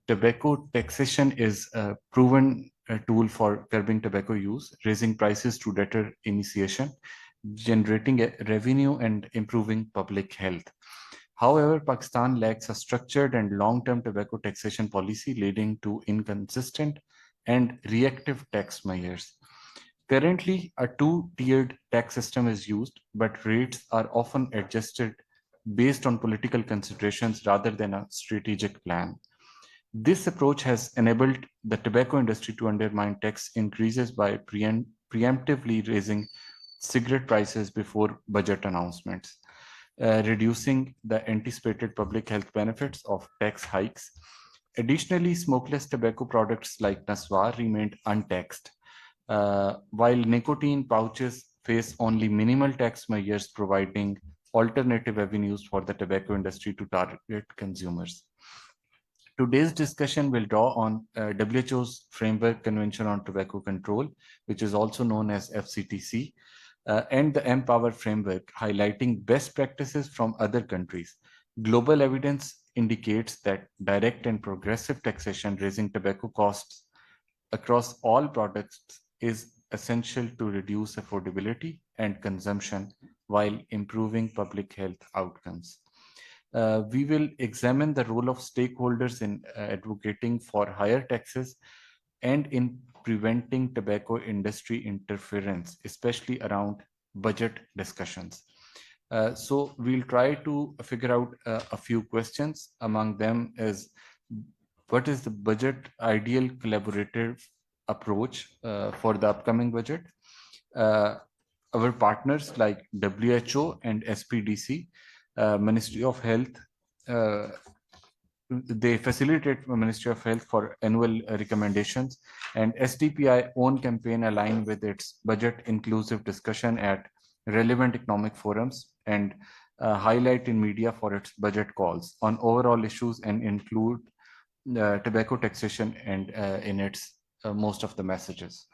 Tobacco taxation is a proven tool for curbing tobacco use, raising prices to debtor initiation, generating revenue and improving public health. However, Pakistan lacks a structured and long-term tobacco taxation policy, leading to inconsistent and reactive tax measures. Currently, a two-tiered tax system is used, but rates are often adjusted based on political considerations rather than a strategic plan. This approach has enabled the tobacco industry to undermine tax increases by preemptively raising cigarette prices before budget announcements, reducing the anticipated public health benefits of tax hikes. Additionally, smokeless tobacco products like Naswar remained untaxed, while nicotine pouches face only minimal tax measures, providing alternative avenues for the tobacco industry to target consumers. Today's discussion will draw on WHO's Framework Convention on Tobacco Control, which is also known as FCTC, and the Empower Framework, highlighting best practices from other countries. Global evidence indicates that direct and progressive taxation raising tobacco costs across all products is essential to reduce affordability and consumption while improving public health outcomes. We will examine the role of stakeholders in advocating for higher taxes and in preventing tobacco industry interference, especially around budget discussions. So we'll try to figure out a few questions. Among them is, what is the budget ideal collaborative approach for the upcoming budget? Our partners like WHO and SPDC, Ministry of Health, they facilitate Ministry of Health for annual recommendations, and SDPI own campaign align with its budget inclusive discussion at relevant economic forums and highlight in media for its budget calls on overall issues and include tobacco taxation and in its most of the messages.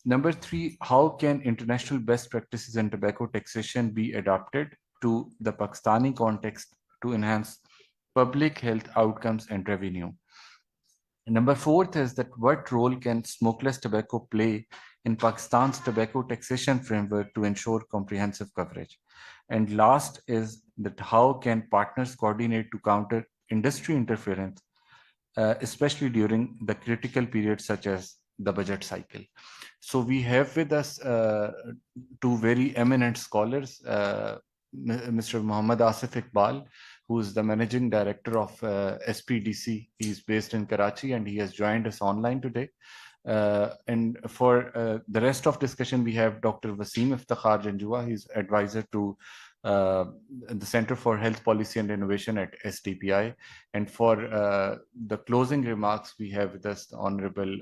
Number three, how can international best practices in tobacco taxation be adapted to the Pakistani context to enhance public health outcomes and revenue? And number fourth is that what role can smokeless tobacco play in Pakistan's tobacco taxation framework to ensure comprehensive coverage? And last is that how can partners coordinate to counter industry interference, especially during the critical periods such as the budget cycle? So we have with us two very eminent scholars, Mr. Muhammad Asif Iqbal, who is the managing director of SPDC. He's based in Karachi and he has joined us online today. And for the rest of discussion, we have Dr. Wasim Iftikhar Janjua. He's advisor to the Center for Health Policy and Innovation at SDPI. And for the closing remarks, we have with us the Honorable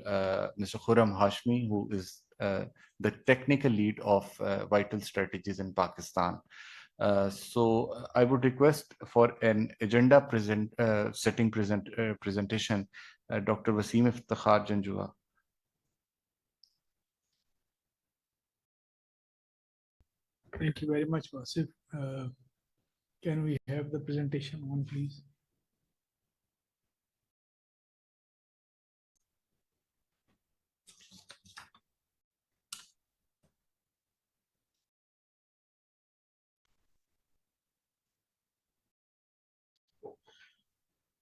Mr. Khurram Hashmi, who is the technical lead of Vital Strategies in Pakistan. So I would request for an agenda presentation, Dr. Wasim Iftikhar Janjua. Thank you very much, Wasif. Can we have the presentation on, please?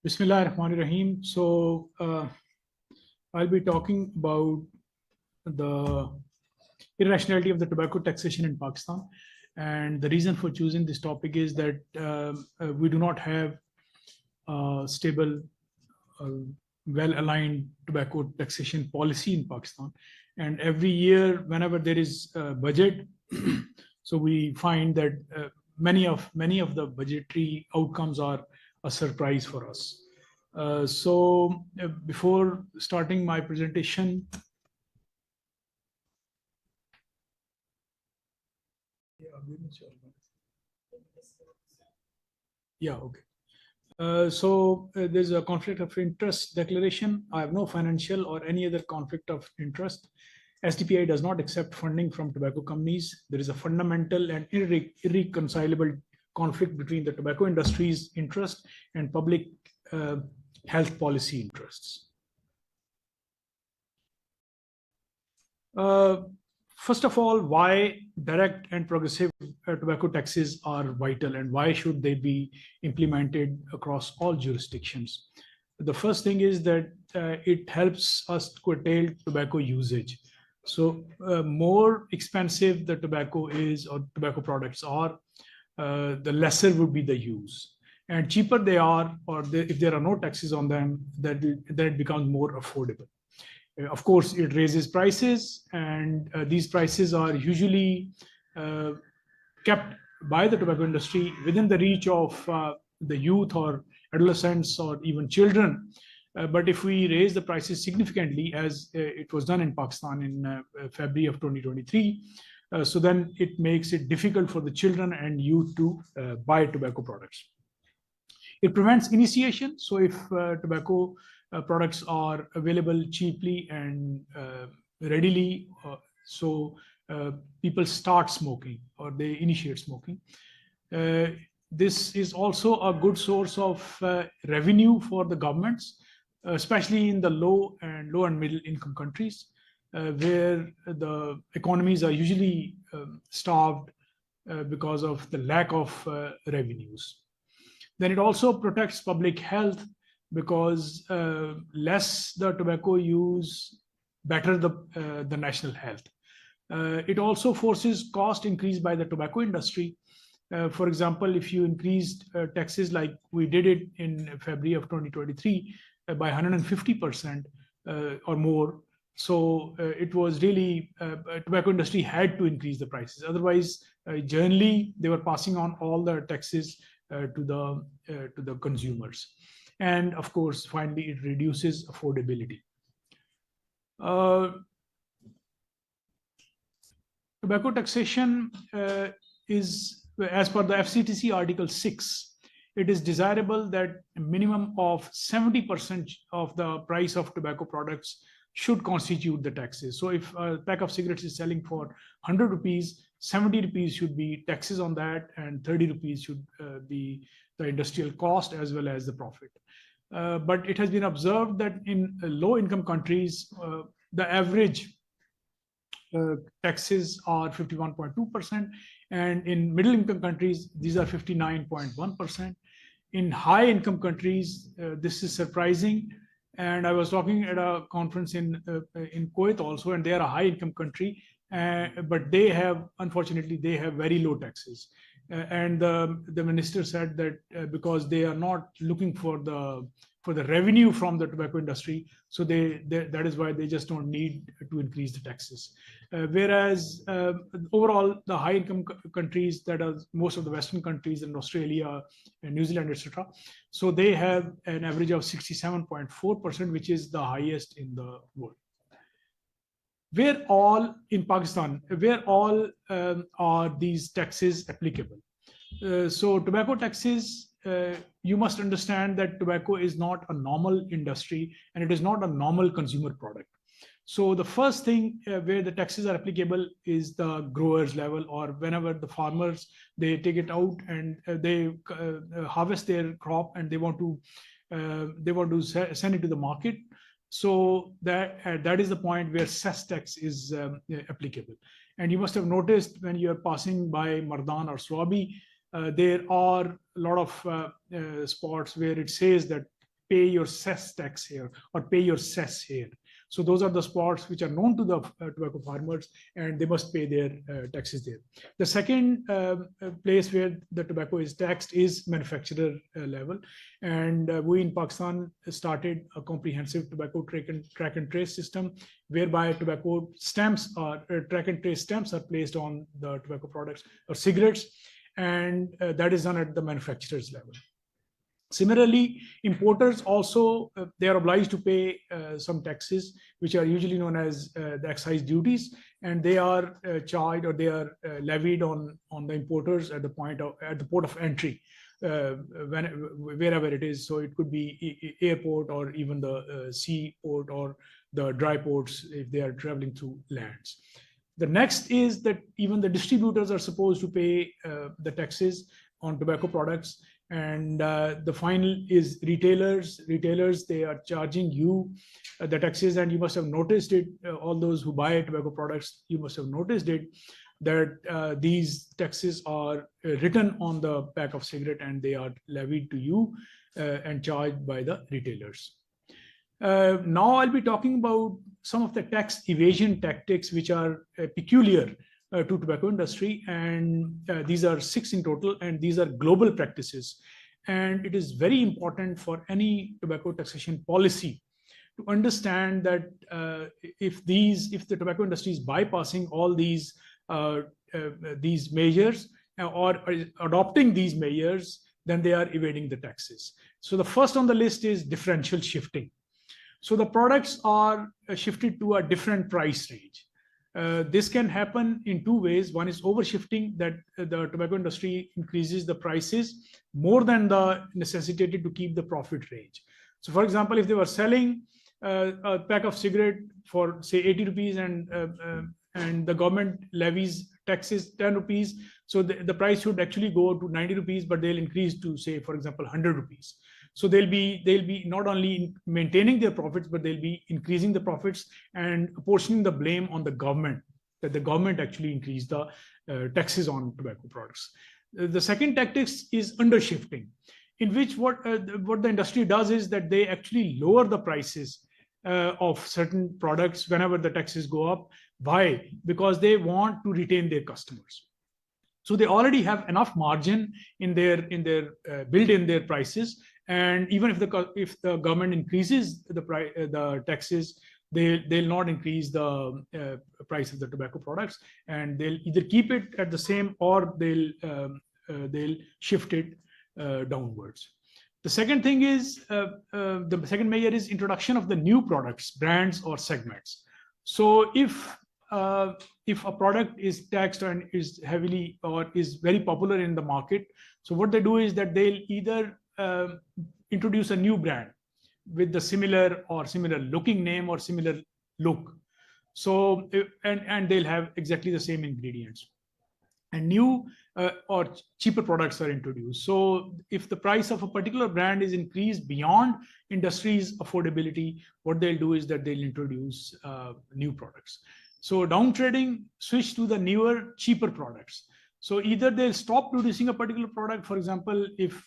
Bismillah ar-Rahman ar-Rahim. So I'll be talking about the irrationality of the tobacco taxation in Pakistan. And the reason for choosing this topic is that we do not have a stable, well-aligned tobacco taxation policy in Pakistan. And every year, whenever there is a budget, so we find that many of the budgetary outcomes are a surprise for us. So before starting my presentation, yeah, okay. So there's a conflict of interest declaration. I have no financial or any other conflict of interest. SDPI does not accept funding from tobacco companies. There is a fundamental and irreconcilable conflict between the tobacco industry's interest and public health policy interests. First of all, why direct and progressive tobacco taxes are vital, and why should they be implemented across all jurisdictions? The first thing is that it helps us curtail tobacco usage. So more expensive the tobacco is, or tobacco products are, the lesser would be the use. And cheaper they are, or if there are no taxes on them, then it becomes more affordable. Of course, it raises prices, and these prices are usually kept by the tobacco industry within the reach of the youth or adolescents or even children. But if we raise the prices significantly, as it was done in Pakistan in February of 2023, so then it makes it difficult for the children and youth to buy tobacco products. It prevents initiation. So if tobacco products are available cheaply and readily, so people start smoking or they initiate smoking. This is also a good source of revenue for the governments, especially in the low and middle income countries, where the economies are usually starved because of the lack of revenues. Then it also protects public health, because less the tobacco use, better the national health. It also forces cost increase by the tobacco industry. For example, if you increased taxes like we did it in February of 2023 by 150% or more, so it was really tobacco industry had to increase the prices. Otherwise, generally they were passing on all the taxes to the consumers. And of course, finally, it reduces affordability. Tobacco taxation is, as per the FCTC Article 6, it is desirable that a minimum of 70% of the price of tobacco products should constitute the taxes. So if a pack of cigarettes is selling for 100 rupees, 70 rupees should be taxes on that, and 30 rupees should be the industrial cost as well as the profit. But it has been observed that in low income countries, the average taxes are 51.2%, and in middle income countries, these are 59.1%. In high income countries, this is surprising. And I was talking at a conference in Kuwait also, and they are a high income country, but they have, unfortunately, they have very low taxes. And the minister said that because they are not looking for the revenue from the tobacco industry, so that is why they just don't need to increase the taxes. Whereas overall, the high income countries, that are most of the Western countries and Australia and New Zealand, etc., so they have an average of 67.4%, which is the highest in the world. Where all in Pakistan, where all are these taxes applicable? So tobacco taxes, you must understand that tobacco is not a normal industry and it is not a normal consumer product. So the first thing where the taxes are applicable is the growers level, or whenever the farmers, they take it out and they harvest their crop and they want to send it to the market. So that is the point where cess tax is applicable. And you must have noticed when you are passing by Mardan or Swabi, there are a lot of spots where it says that pay your cess tax here or pay your cess here. So those are the spots which are known to the tobacco farmers, and they must pay their taxes there. The second place where the tobacco is taxed is manufacturer level. And we in Pakistan started a comprehensive tobacco track and trace system, whereby tobacco stamps are track and trace stamps are placed on the tobacco products or cigarettes, and that is done at the manufacturer's level. Similarly, importers also, they are obliged to pay some taxes, which are usually known as the excise duties, and they are charged or they are levied on the importers at the port of entry, wherever it is. So it could be airport or even the sea port or the dry ports if they are traveling through lands. The next is that even the distributors are supposed to pay the taxes on tobacco products, And the final is retailers. Retailers, they are charging you the taxes, and you must have noticed it. All those who buy tobacco products, you must have noticed it, that these taxes are written on the pack of cigarette, and they are levied to you and charged by the retailers. Now I'll be talking about some of the tax evasion tactics which are peculiar to tobacco industry, and these are 6 in total, and these are global practices. And it is very important for any tobacco taxation policy to understand that if the tobacco industry is bypassing all these measures or adopting these measures, then they are evading the taxes. So the first on the list is differential shifting. So the products are shifted to a different price range. This can happen in 2 ways. One is overshifting, that the tobacco industry increases the prices more than the necessitated to keep the profit range. So for example, if they were selling a pack of cigarette for say 80 rupees and the government levies taxes 10 rupees, so the price should actually go to 90 rupees, but they'll increase to say, for example, 100 rupees. So they'll be not only maintaining their profits, but they'll be increasing the profits and apportioning the blame on the government, that the government actually increased the taxes on tobacco products. The second tactics is undershifting, in which what the industry does is that they actually lower the prices of certain products whenever the taxes go up. Why? Because they want to retain their customers. So they already have enough margin in their built in their prices, and even if the government increases the taxes, they'll not increase the price of the tobacco products, and they'll either keep it at the same or they'll shift it downwards. The second thing is the second measure is introduction of the new products, brands, or segments. So if a product is taxed and is heavily or is very popular in the market, so what they do is that they'll either introduce a new brand with the similar looking name or similar look. So and they'll have exactly the same ingredients, and new or cheaper products are introduced. So if the price of a particular brand is increased beyond industry's affordability, what they'll do is that they'll introduce new products. So downtrading, switch to the newer, cheaper products. So either they'll stop producing a particular product. For example, if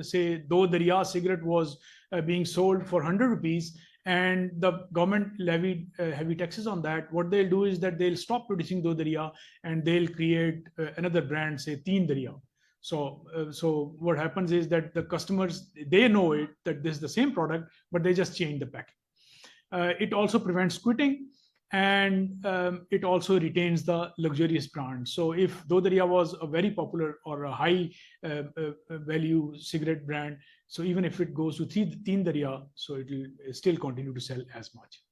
say Do Darya cigarette was being sold for 100 rupees and the government levied heavy taxes on that, what they'll do is that they'll stop producing Do Darya and they'll create another brand, say Teen Darya. So what happens is that the customers, they know it, that this is the same product, but they just change the packaging. It also prevents quitting, and it also retains the luxurious brand. So if Do Darya was a very popular or a high value cigarette brand, so even if it goes to Teen Darya, so it will still continue to sell as much.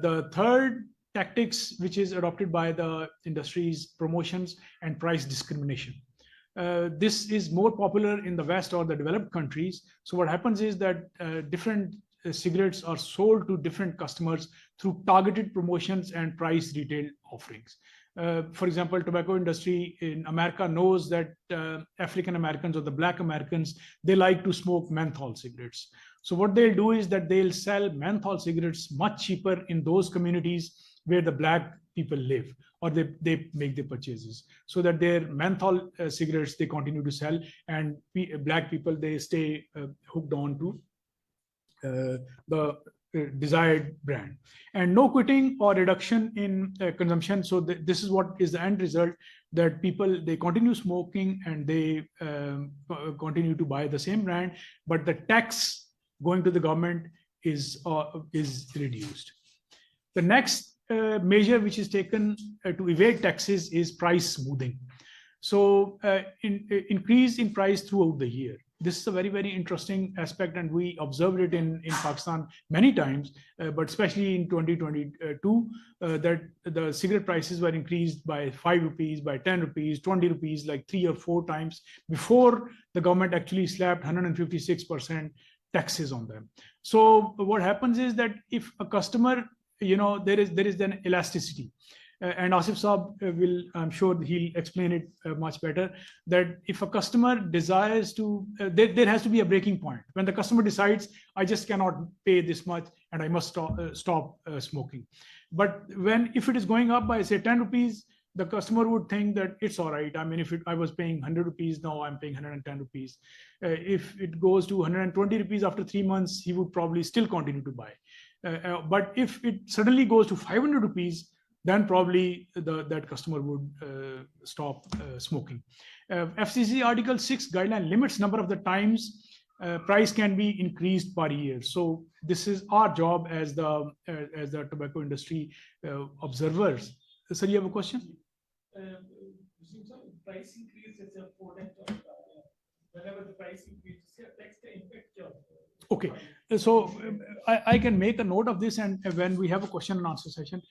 The third tactics, which is adopted by the industry's promotions and price discrimination. This is more popular in the West or the developed countries. So what happens is that different cigarettes are sold to different customers through targeted promotions and price retail offerings. For example, tobacco industry in America knows that African Americans or the Black Americans, they like to smoke menthol cigarettes. So what they'll do is that they'll sell menthol cigarettes much cheaper in those communities where the Black people live, or they make the purchases, so that their menthol cigarettes, they continue to sell, and Black people, they stay hooked on to the desired brand. And no quitting or reduction in consumption. So this is what is the end result, that people, they continue smoking and they continue to buy the same brand, but the tax going to the government is reduced. The next measure which is taken to evade taxes is price smoothing. So increase in price throughout the year. This is a very, very interesting aspect, and we observed it in Pakistan many times, but especially in 2022, that the cigarette prices were increased by 5 rupees, by 10 rupees, 20 rupees, like 3 or 4 times before the government actually slapped 156% taxes on them. So what happens is that if a customer, there is then elasticity. and Asif Saab will, I'm sure he'll explain it much better, that if a customer desires to, there has to be a breaking point. When the customer decides, I just cannot pay this much and I must stop smoking. But if it is going up by say 10 rupees, the customer would think that it's all right. I mean, if I was paying 100 rupees, now I'm paying 110 rupees. If it goes to 120 rupees after 3 months, he would probably still continue to buy. But if it suddenly goes to 500 rupees, then probably that customer would stop smoking. FCC Article 6 guideline limits number of the times price can be increased per year. So this is our job as the tobacco industry observers. Sir, you have a question? Price increase is important. Whenever the price increases, tax can impact job. Okay, so I can make a note of this, and when we have a question and answer session,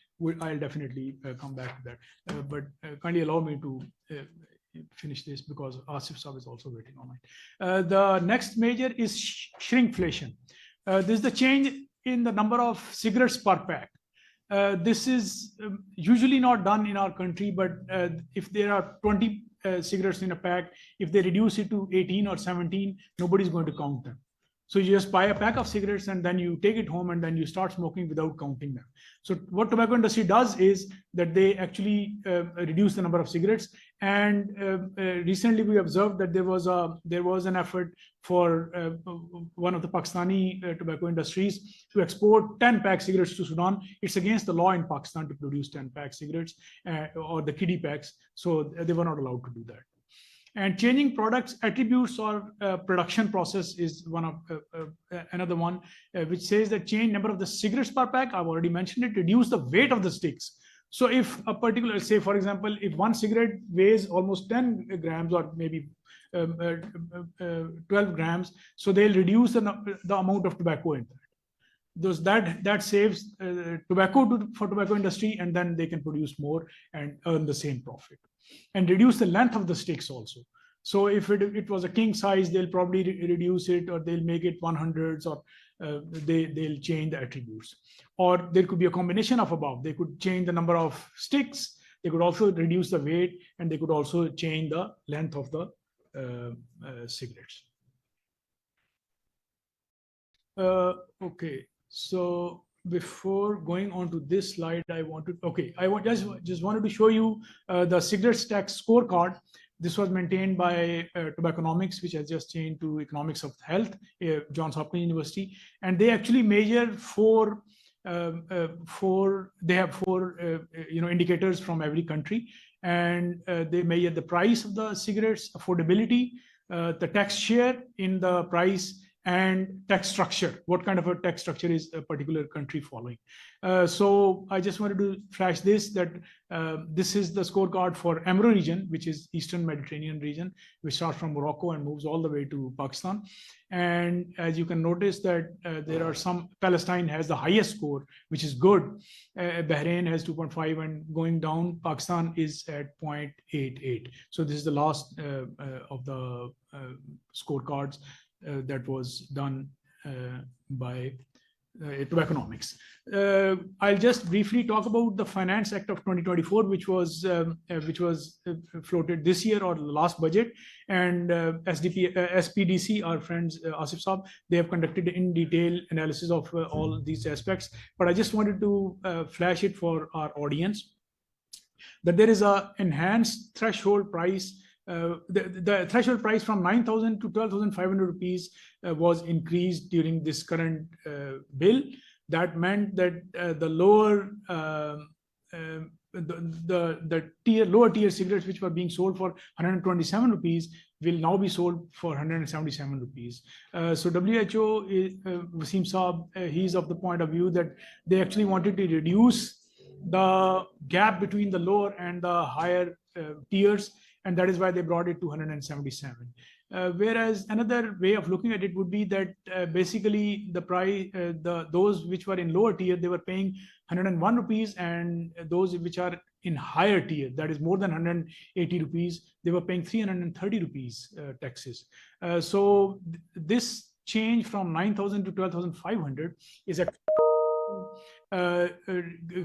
I'll definitely come back to that. But kindly allow me to finish this because Asif Saab is also waiting on it. The next major is shrinkflation. This is the change in the number of cigarettes per pack. This is usually not done in our country, but if there are 20 cigarettes in a pack, if they reduce it to 18 or 17, nobody's going to count them. So you just buy a pack of cigarettes and then you take it home and then you start smoking without counting them. So what tobacco industry does is that they actually reduce the number of cigarettes. And recently we observed that there was an effort for one of the Pakistani tobacco industries to export 10-pack cigarettes to Sudan. It's against the law in Pakistan to produce 10-pack cigarettes or the kiddie packs. So they were not allowed to do that. And changing products attributes or production process is another one, which says that change number of the cigarettes per pack. I've already mentioned it. Reduce the weight of the sticks. So if a particular, say for example, if one cigarette weighs almost 10 grams or maybe 12 grams, so they'll reduce the amount of tobacco in that. That saves tobacco for tobacco industry, and then they can produce more and earn the same profit. And reduce the length of the sticks also. So if it was a king size, they'll probably reduce it, or they'll make it 100s, or they'll change the attributes. Or there could be a combination of above. They could change the number of sticks, they could also reduce the weight, and they could also change the length of the cigarettes. Okay, so before going on to this slide, I just wanted to show you the cigarettes tax scorecard. This was maintained by Tobacconomics, which has just changed to Economics of Health, Johns Hopkins University, and they actually measure four indicators from every country, and they measure the price of the cigarettes, affordability, the tax share in the price, and tax structure. What kind of a tax structure is a particular country following? So I just wanted to flash this, that this is the scorecard for EMRO region, which is Eastern Mediterranean region, which starts from Morocco and moves all the way to Pakistan. And as you can notice that there are some, Palestine has the highest score, which is good. Bahrain has 2.5, and going down, Pakistan is at 0.88. So this is the last of the scorecards that was done by Tobacconomics. I'll just briefly talk about the Finance Act of 2024, which was floated this year or the last budget, and SPDC, our friends Asif Saab, they have conducted in detail analysis of all these aspects. But I just wanted to flash it for our audience that there is a enhanced threshold price. The threshold price from 9,000 to 12,500 rupees was increased during this current bill. That meant that the lower lower tier cigarettes, which were being sold for 127 rupees, will now be sold for 177 rupees. So WHO, Wasim Saab, he's of the point of view that they actually wanted to reduce the gap between the lower and the higher tiers, and that is why they brought it to 177. Whereas another way of looking at it would be that basically the price, those which were in lower tier, they were paying 101 rupees, and those which are in higher tier, that is more than 180 rupees, they were paying 330 rupees taxes. So this change from 9,000 to 12,500 is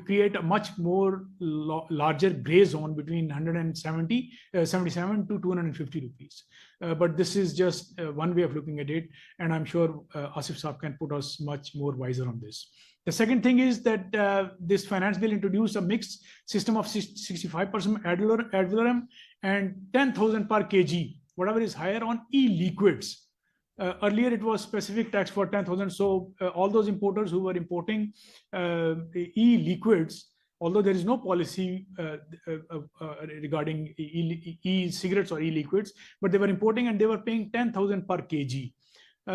create a much more larger gray zone between 77 to 250 rupees. But this is just one way of looking at it, and I'm sure Asif Saab can put us much more wiser on this. The second thing is that this finance bill introduced a mixed system of 65% ad valorem and 10,000 per kg, whatever is higher on e-liquids. Earlier, it was specific tax for 10,000. So all those importers who were importing e-liquids, although there is no policy regarding e-cigarettes or e-liquids, but they were importing and they were paying 10,000 per kg.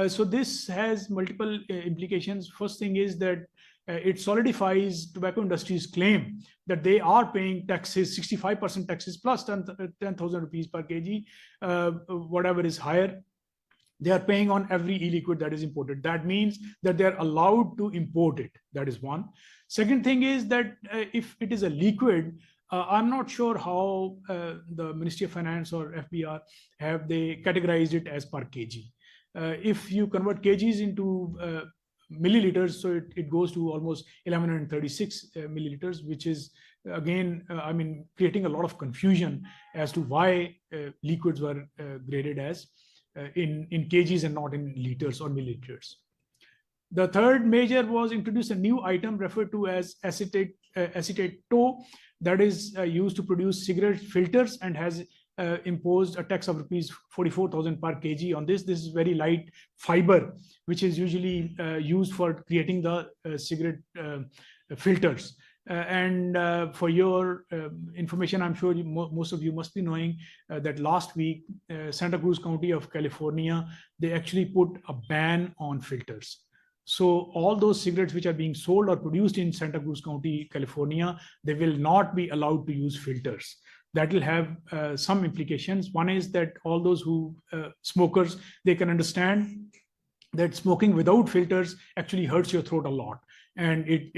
So this has multiple implications. First thing is that it solidifies tobacco industry's claim that they are paying taxes, 65% taxes plus 10,000 rupees per kg, whatever is higher. They are paying on every e-liquid that is imported. That means that they're allowed to import it. That is one. Second thing is that if it is a liquid, I'm not sure how the Ministry of Finance or FBR have they categorized it as per kg. If you convert kgs into milliliters, so it goes to almost 1136 milliliters, which is again, creating a lot of confusion as to why liquids were graded as in kgs and not in liters or milliliters. The third measure was introduce a new item referred to as acetate tow that is used to produce cigarette filters and has imposed a tax of rupees 44,000 per kg on this. This is very light fiber, which is usually used for creating the cigarette filters. For your information, I'm sure most of you must be knowing that last week, Santa Cruz County of California, they actually put a ban on filters. So all those cigarettes which are being sold or produced in Santa Cruz County, California, they will not be allowed to use filters. That will have some implications. One is that all those who smokers, they can understand that smoking without filters actually hurts your throat a lot, and it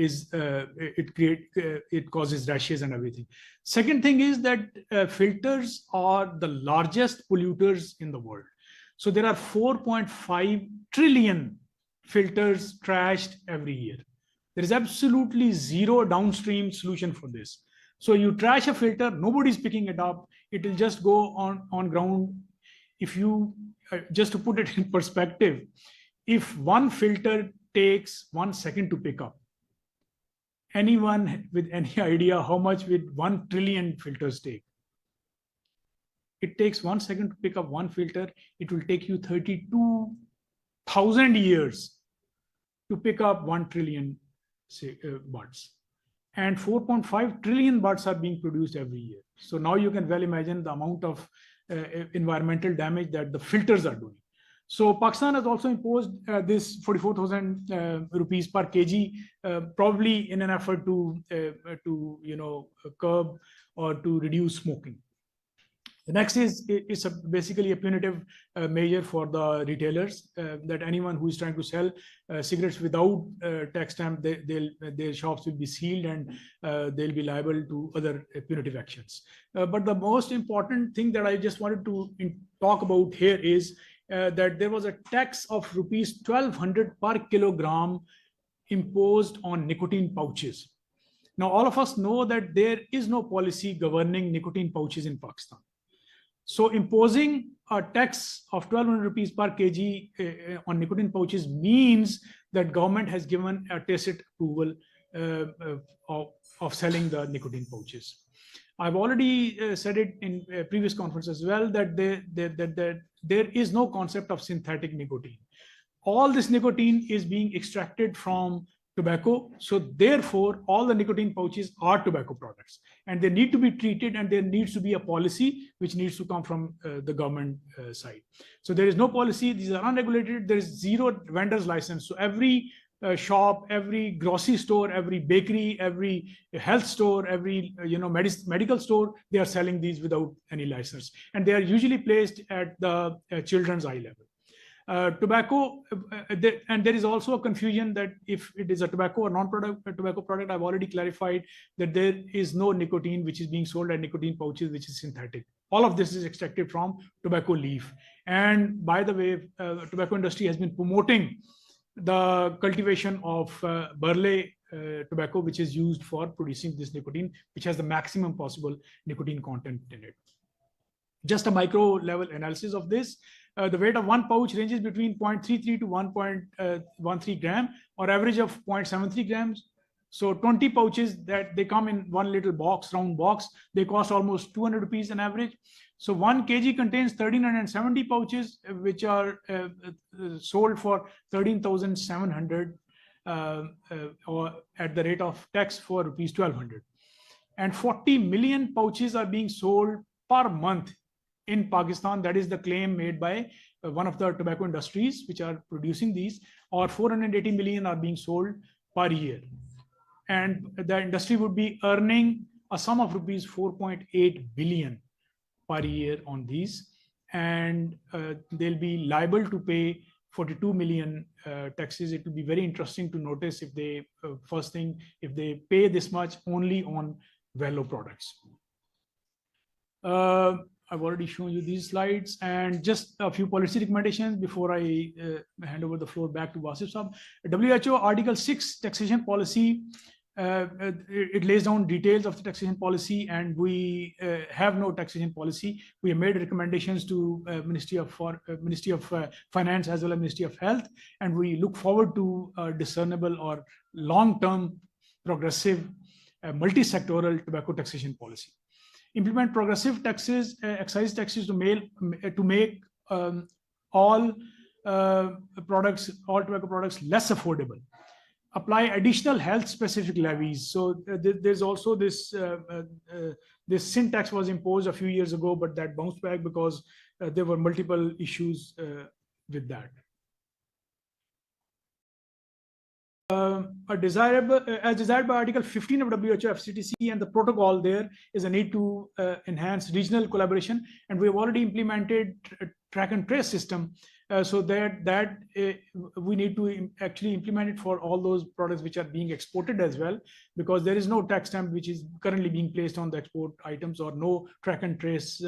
causes rashes and everything. Second thing is that filters are the largest polluters in the world. So there are 4.5 trillion filters trashed every year. There is absolutely zero downstream solution for this. So you trash a filter, nobody's picking it up. It will just go on ground. If you, just to put it in perspective, if one filter takes 1 second to pick up, anyone with any idea how much would 1 trillion filters take? It takes 1 second to pick up one filter. It will take you 32,000 years to pick up 1 trillion buds. And 4.5 trillion buds are being produced every year. So now you can well imagine the amount of environmental damage that the filters are doing. So Pakistan has also imposed this 44,000 rupees per kg, probably in an effort to curb or to reduce smoking. The next is basically a punitive measure for the retailers, that anyone who is trying to sell cigarettes without tax stamp, their shops will be sealed and they'll be liable to other punitive actions. But the most important thing that I just wanted to talk about here is that there was a tax of rupees 1,200 per kilogram imposed on nicotine pouches. Now, all of us know that there is no policy governing nicotine pouches in Pakistan. So imposing a tax of 1,200 rupees per kg on nicotine pouches means that government has given a tacit approval of selling the nicotine pouches. I've already said it in a previous conference as well, that there is no concept of synthetic nicotine. All this nicotine is being extracted from tobacco. So therefore, all the nicotine pouches are tobacco products and they need to be treated, and there needs to be a policy which needs to come from the government side. So there is no policy. These are unregulated. There is zero vendor's license. So every shop, every grocery store, every bakery, every health store, every medical store, they are selling these without any license, and they are usually placed at the children's eye level. Tobacco, and there is also a confusion that if it is a tobacco or non-tobacco product. I've already clarified that there is no nicotine which is being sold at nicotine pouches which is synthetic. All of this is extracted from tobacco leaf. And by the way, tobacco industry has been promoting the cultivation of burley tobacco, which is used for producing this nicotine, which has the maximum possible nicotine content in it. Just a micro level analysis of this. The weight of one pouch ranges between 0.33 to 1.13 gram, or average of 0.73 grams. So 20 pouches that they come in one little box, round box, they cost almost 200 rupees on average. So 1 kg contains 1370 pouches, which are sold for 13,700 or at the rate of tax for rupees 1200. And 40 million pouches are being sold per month in Pakistan. That is the claim made by one of the tobacco industries which are producing these, or 480 million are being sold per year. And the industry would be earning a sum of rupees 4.8 billion per year on these, and they'll be liable to pay 42 million taxes. It will be very interesting to notice if they, first thing, if they pay this much only on Velo products. I've already shown you these slides, and just a few policy recommendations before I hand over the floor back to Wasif Saab. WHO Article 6 taxation policy, it lays down details of the taxation policy, and we have no taxation policy. We have made recommendations to Ministry of Finance as well as Ministry of Health, and we look forward to a discernible or long-term progressive multi-sectoral tobacco taxation policy. Implement progressive taxes, excise taxes to make all tobacco products less affordable. Apply additional health-specific levies. So there's also this sin tax was imposed a few years ago, but that bounced back because there were multiple issues with that. As desired by Article 15 of WHO FCTC and the protocol, there is a need to enhance regional collaboration, and we have already implemented a track and trace system, so that we need to actually implement it for all those products which are being exported as well, because there is no tax stamp which is currently being placed on the export items, or no track and trace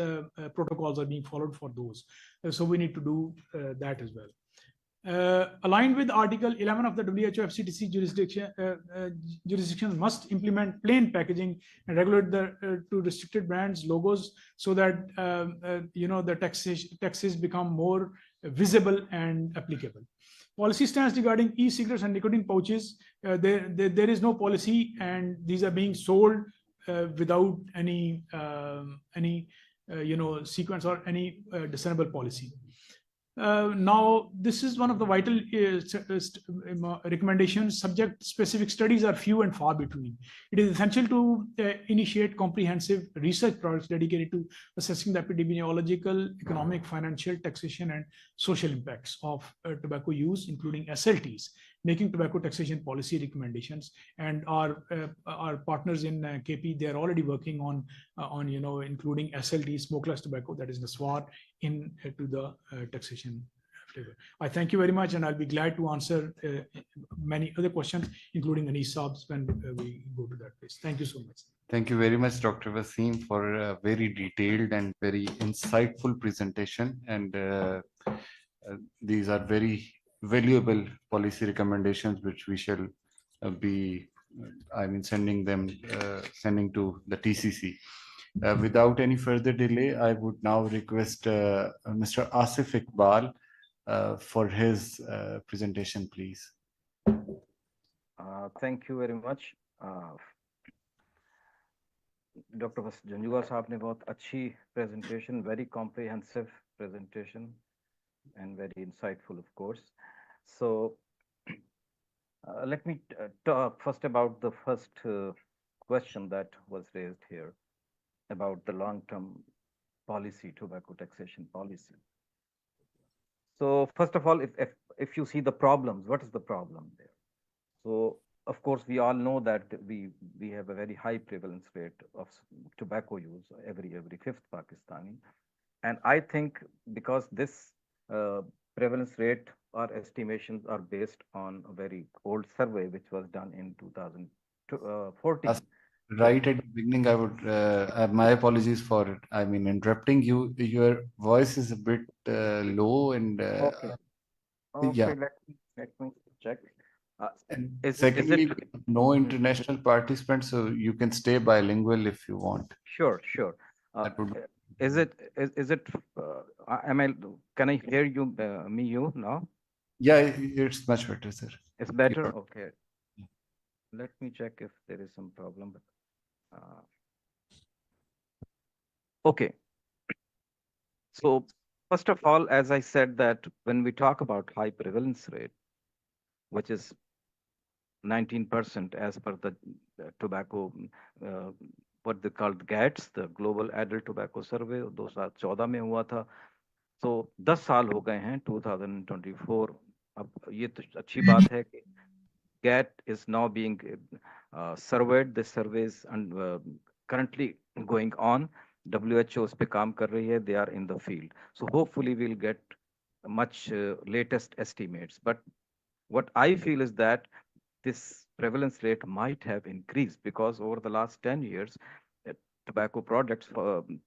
protocols are being followed for those. So we need to do that as well. Aligned with Article 11 of the WHO FCTC jurisdictions must implement plain packaging and regulate to restricted brands logos, so that the taxes become more visible and applicable. Policy stance regarding e-cigarettes and nicotine pouches. There is no policy, and these are being sold without any sequence or any discernible policy. Now, this is one of the vital recommendations. Subject-specific studies are few and far between. It is essential to initiate comprehensive research projects dedicated to assessing the epidemiological, economic, financial, taxation, and social impacts of tobacco use, including SLTs, making tobacco taxation policy recommendations. And our partners in KP, they are already working on including SLT, smokeless tobacco, that is NSWAR, into the taxation flavor. I thank you very much, and I'll be glad to answer many other questions, including Anis Saab's, when we go to that place. Thank you so much. Thank you very much, Dr. Wasim, for a very detailed and very insightful presentation. And these are very valuable policy recommendations, which we shall be, sending to the TCC. Without any further delay, I would now request Mr. Asif Iqbal for his presentation, please. Thank you very much. Dr. Janjua Saab ne bahut achhi presentation, very comprehensive presentation, and very insightful, of course. So let me talk first about the first question that was raised here about the long-term policy, tobacco taxation policy. So first of all, if you see the problems, what is the problem there? So of course, we all know that we have a very high prevalence rate of tobacco use, every fifth Pakistani. And I think because this prevalence rate or estimations are based on a very old survey, which was done in 2014. Right at the beginning, I would, my apologies for, interrupting you. Your voice is a bit low, and okay, yeah. let me check. And Is secondly, it? no international participants, so you can stay bilingual if you want. Sure, sure. That would Is it? Am I? Can I hear you? You now? Yeah, it's much better, sir. It's You better. don't- Okay. Let me check if there is some problem. Okay. So first of all, as I said that when we talk about high prevalence rate, which is 19% as per the tobacco, uh, what they called GATS, the Global Adult Tobacco Survey, 2014 में हुआ था. तो 10 साल हो गए हैं 2024. अब ये तो अच्छी बात है कि GAT is now being surveyed. The surveys and currently going on. WHO उस पे काम कर रही है. They are in the field. So hopefully we'll get much latest estimates. But what I feel is that this prevalence rate might have increased because over the last 10 years, tobacco products,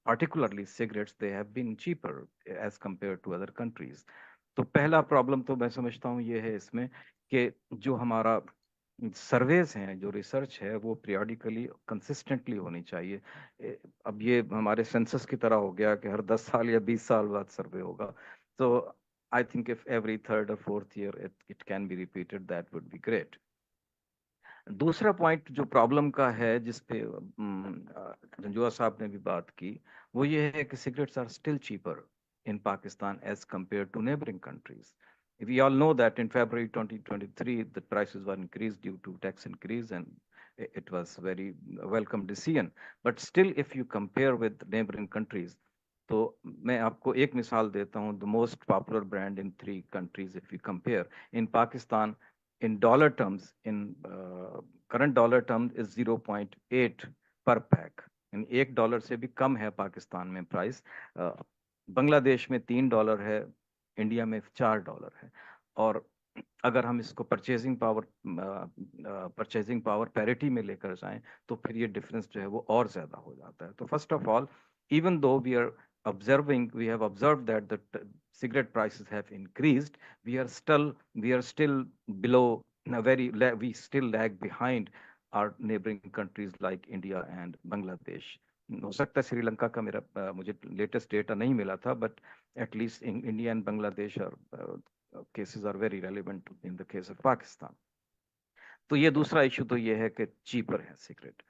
particularly cigarettes, they have been cheaper as compared to other countries. तो पहला problem तो मैं समझता हूँ ये है इसमें कि जो हमारा सर्वेज हैं, जो रिसर्च है, वो पीरियडिकली कंसिस्टेंटली होनी चाहिए. अब ये हमारे सेंसस की तरह हो गया कि हर 10 साल या 20 साल बाद सर्वे होगा. तो I think if every third और fourth year it can be repeated, that would be great. दूसरा पॉइंट जो प्रॉब्लम का है, जिसपे जंजुआ साहब ने भी बात की, वो ये है कि cigarettes are still cheaper in Pakistan as compared to neighboring countries. We all know that in February 2023, the prices were increased due to tax increase, and it was very welcome decision. But still, if you compare with neighboring countries, तो मैं आपको एक मिसाल देता हूँ. The most popular brand in 3 countries, if we compare, in Pakistan, in dollar terms, in current dollar terms is 0.8 per pack. इन $1 से भी कम है पाकिस्तान में प्राइस. बांग्लादेश में $3 है, इंडिया में $4 है. और अगर हम इसको परचेजिंग पावर पैरिटी में लेकर जाएं तो फिर ये डिफरेंस जो है वो और ज्यादा हो जाता है. तो first of all, even though we have observed that the cigarette prices have increased, we are still below, we still lag behind our neighboring countries like India and Bangladesh. हो सकता है श्रीलंका का मुझे लेटेस्ट डेटा नहीं मिला था, but at least India and Bangladesh cases are very relevant in the case of Pakistan. तो ये दूसरा इशू तो ये है कि चीपर है सिगरेट.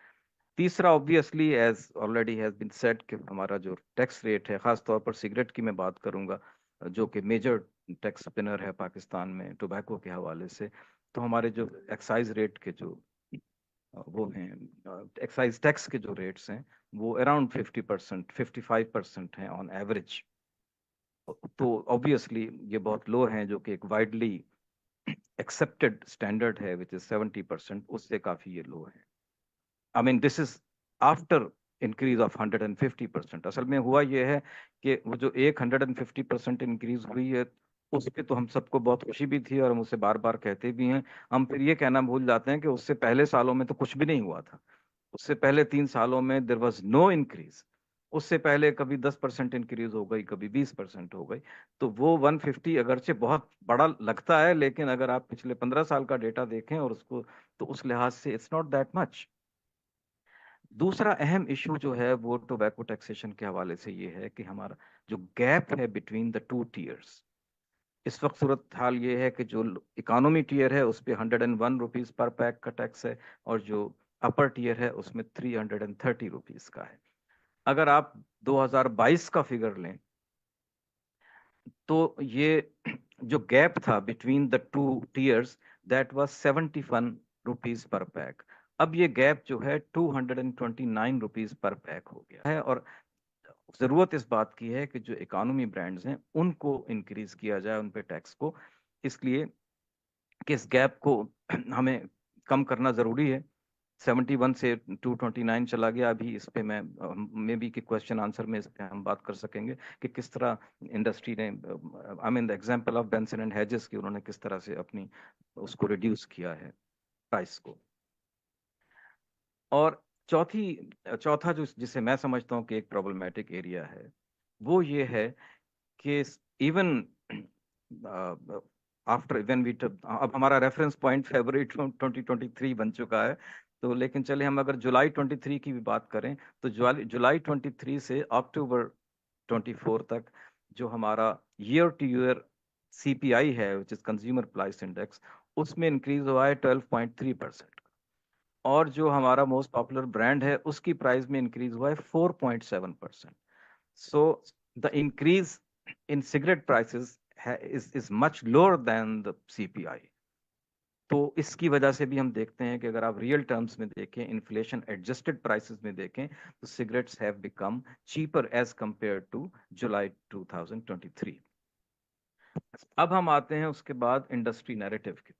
तीसरा, obviously as already has been said, कि हमारा जो टैक्स रेट है, खास तौर पर सिगरेट की मैं बात करूंगा, जो कि मेजर टैक्स स्पिनर है पाकिस्तान में टोबैको के हवाले से. तो हमारे जो एक्साइज रेट के जो वो हैं, एक्साइज टैक्स के जो रेट्स हैं, वो अराउंड 50%, 55% हैं ऑन एवरेज. तो ऑब्वियसली ये बहुत लो हैं, जो कि एक वाइडली एक्सेप्टेड स्टैंडर्ड है विच इज 70%, उससे काफी ये लो है. I mean this is after increase of 150%. असल में हुआ ये है कि वो जो 150% इंक्रीज हुई है, उस पे तो हम सबको बहुत खुशी भी थी और हम उसे बार बार कहते भी हैं. हम फिर ये कहना भूल जाते हैं कि उससे पहले सालों में तो कुछ भी नहीं हुआ था. उससे पहले 3 सालों में देयर वाज नो इंक्रीज. उससे पहले कभी 10% इंक्रीज हो गई, कभी 20% हो गई. तो वो 150 अगरचे बहुत बड़ा लगता है, लेकिन अगर आप पिछले 15 साल का डेटा देखें और उसको, तो उस लिहाज से इट्स नॉट दैट मच. दूसरा अहम इशू जो है वो टोबैको टैक्सेशन के हवाले से ये है कि हमारा जो गैप है बिटवीन द 2 टीयर्स, इस वक्त सूरत हाल ये है कि जो इकोनॉमी टीयर है उस पे 101 रुपीज पर पैक का टैक्स है, और जो अपर टीयर है उसमें 330 रुपीज का है. अगर आप 2022 का फिगर लें तो ये जो गैप था between the 2 tears, that was 71 rupees per pack. अब ये गैप जो है 229 रुपीज पर पैक हो गया है. और जरूरत इस बात की है कि जो इकोनॉमी ब्रांड्स हैं उनको इंक्रीज किया जाए, उन पे टैक्स को, इसलिए कि इस गैप को हमें कम करना जरूरी है. 71 से 229 चला गया. अभी इस पे मैं मे बी के क्वेश्चन आंसर में इस पे हम बात कर सकेंगे कि किस तरह इंडस्ट्री ने, I mean the example of Benson and hedges की, उन्होंने किस तरह से अपनी उसको रिड्यूस किया है प्राइस को. और चौथा जो जिसे मैं समझता हूँ कि एक प्रॉब्लमेटिक एरिया है, वो ये है कि इवन आफ्टर व्हेन वी, अब हमारा रेफरेंस पॉइंट फरवरी 2023 बन चुका है, तो लेकिन चले हम अगर जुलाई 23 की भी बात करें तो जुलाई 23 से अक्टूबर 24 तक जो हमारा ईयर टू ईयर सीपीआई है which is consumer price index, उसमें इंक्रीज हुआ है 12.3%। और जो हमारा मोस्ट पॉपुलर ब्रांड है उसकी प्राइस में इंक्रीज हुआ है 4.7%। So the increase in cigarette prices is much lower than the CPI। तो इसकी वजह से भी हम देखते हैं कि अगर आप रियल टर्म्स में देखें, इन्फ्लेशन एडजस्टेड प्राइसेस में देखें, तो cigarettes have become cheaper as compare to July 2023। अब हम आते हैं उसके बाद इंडस्ट्री नैरेटिव के।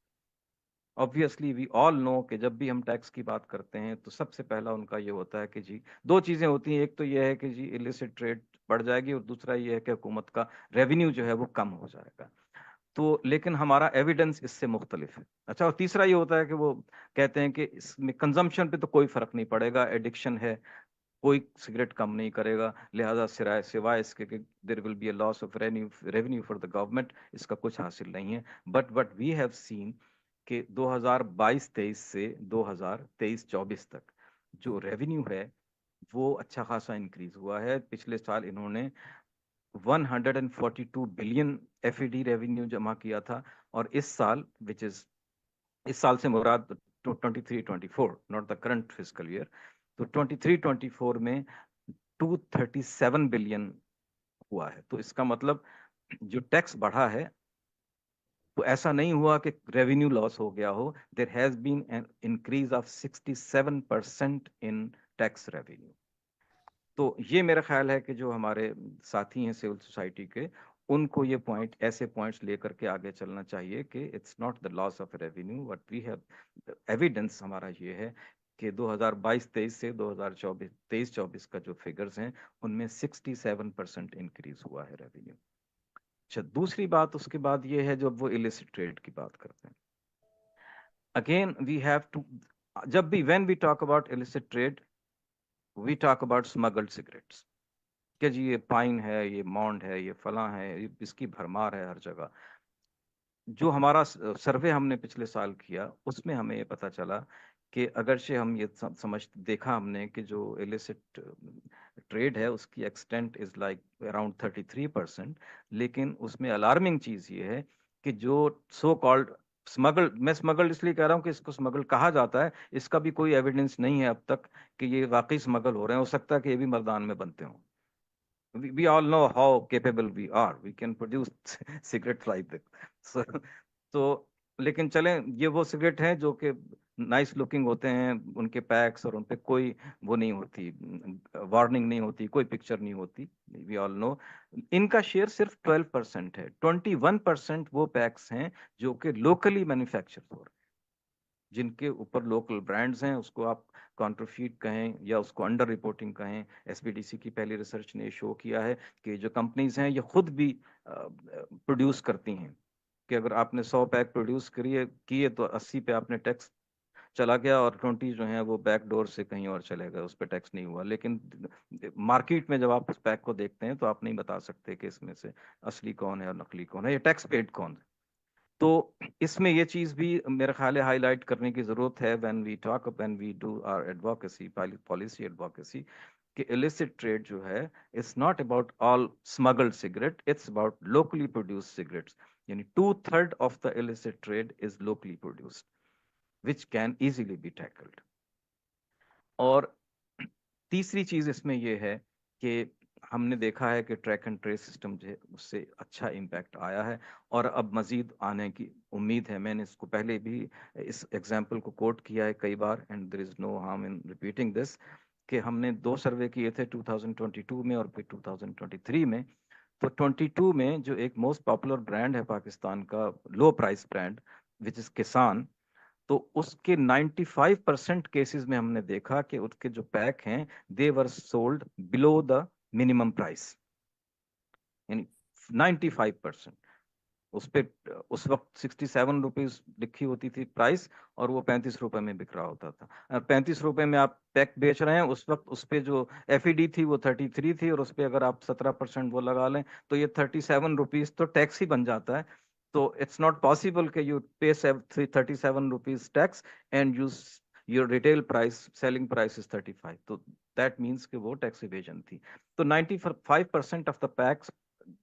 ऑब्वियसली वी ऑल नो कि जब भी हम टैक्स की बात करते हैं तो सबसे पहला उनका ये होता है कि जी दो चीजें होती हैं, एक तो ये है कि जी इलिसिट ट्रेड बढ़ जाएगी और दूसरा ये है कि हुकूमत का रेवेन्यू जो है वो कम हो जाएगा। तो लेकिन हमारा एविडेंस इससे मुख्तलिफ है। अच्छा, और तीसरा ये होता है कि वो कहते हैं कि इसमें कंजम्पशन पे तो कोई फर्क नहीं पड़ेगा, एडिक्शन है, कोई सिगरेट कम नहीं करेगा, लिहाजा सिवाय इसके कि there will be a loss of revenue for the government, इसका कुछ हासिल नहीं है। बट वी हैव सीन कि 2022-23 से 2023-24 तक जो रेवेन्यू है वो अच्छा खासा इंक्रीज हुआ है। पिछले साल इन्होंने 142 बिलियन एफईडी रेवेन्यू जमा किया था, और इस साल विच इज, इस साल से मुराद 23-24 not the current fiscal year, तो 23-24 में 237 बिलियन हुआ है। तो इसका मतलब जो टैक्स बढ़ा है तो ऐसा नहीं हुआ कि रेवेन्यू लॉस हो गया हो, there has been an increase of 67% in tax revenue. तो ये मेरा ख्याल है कि जो हमारे साथी हैं सिविल सोसाइटी के, उनको ये पॉइंट, ऐसे पॉइंट्स लेकर के आगे चलना चाहिए कि it's not the loss of revenue, but we have evidence हमारा ये है कि 2022-23 से 2024-23-24 का जो फिगर्स हैं उनमें 67% इंक्रीज हुआ है रेवेन्यू। अच्छा, दूसरी बात उसके बाद ये है जब वो इलिसिट ट्रेड की बात करते हैं, अगेन वी हैव टू, जब भी when we talk about illicit trade we talk about smuggled cigarettes, कि जी ये पाइन है, ये मॉन्ड है, ये फला है, इसकी भरमार है हर जगह। जो हमारा सर्वे हमने पिछले साल किया उसमें हमें ये पता चला कि अगरचे हम ये समझ देखा हमने कि जो इलिसिट ट्रेड है उसकी एक्सटेंट इज लाइक अराउंड 33%, लेकिन उसमें अलार्मिंग चीज ये है कि जो सो कॉल्ड स्मगल, मैं स्मगल इसलिए कह रहा हूँ कि इसको स्मगल कहा जाता है, इसका भी कोई एविडेंस नहीं है अब तक कि ये वाकई स्मगल हो रहे हैं। हो सकता है कि ये भी मर्दान में बनते हों। We all know how capable we are. We can produce cigarettes like that. So, तो लेकिन चलें, ये वो सिगरेट हैं जो कि नाइस लुकिंग होते हैं, उनके पैक्स और उनपे कोई वो नहीं होती, वार्निंग नहीं होती, कोई पिक्चर नहीं होती। वी ऑल नो इनका शेयर सिर्फ 12% है। 21% वो पैक्स हैं जो कि लोकली मैन्युफैक्चर हो रहे हैं, जिनके ऊपर लोकल ब्रांड्स हैं, उसको आप कॉन्ट्रफीट कहें या उसको अंडर रिपोर्टिंग कहें। एसपीडीसी की पहली रिसर्च ने शो किया है कि जो कंपनीज हैं ये खुद भी प्रोड्यूस करती हैं कि अगर आपने 100 पैक प्रोड्यूस किए तो 80 पे आपने टैक्स चला गया और 20 जो है वो बैक डोर से कहीं और चले गए, उस पर टैक्स नहीं हुआ। लेकिन मार्केट में जब आप उस पैक को देखते हैं तो आप नहीं बता सकते कि इसमें से असली कौन है और नकली कौन है, ये टैक्स पेड कौन है। तो इसमें ये चीज भी मेरा ख्याल है हाईलाइट करने की जरूरत है when we do our advocacy, policy advocacy, कि इलिसिट ट्रेड जो है it's not about all smuggled cigarette, it's about locally produced cigarettes. यानी 2/3 of the illicit trade is locally produced which can easily be tackled. और तीसरी चीज इसमें यह है कि हमने देखा है कि ट्रैक एंड ट्रेस सिस्टम जो है उससे अच्छा इम्पैक्ट आया है और अब मजीद आने की उम्मीद है। मैंने इसको पहले भी इस एग्जाम्पल को कोट किया है कई बार, and there is no harm in repeating this, कि हमने 2 सर्वे किए थे 2022 में और फिर 2023 में। तो 22 में जो एक मोस्ट पॉपुलर ब्रांड है पाकिस्तान का, लो प्राइस ब्रांड विच इज किसान, तो उसके 95% केसेस में हमने देखा कि उसके जो पैक हैं they were sold below the minimum price, यानी 95%। उस पे उस वक्त 67 रुपीज लिखी होती थी प्राइस और वो 35 रुपए में बिक रहा होता था। 35 रुपए में आप पैक बेच रहे हैं, उस वक्त उस पे जो एफईडी थी वो 33 थी, और उस पे अगर आप 17% वो लगा लें तो ये 37 रुपीज तो टैक्स ही बन जाता है। So it's not possible that you pay 37 rupees tax and your retail price, selling price is 35. So that means कि वो tax evasion थी. So 95% of the packs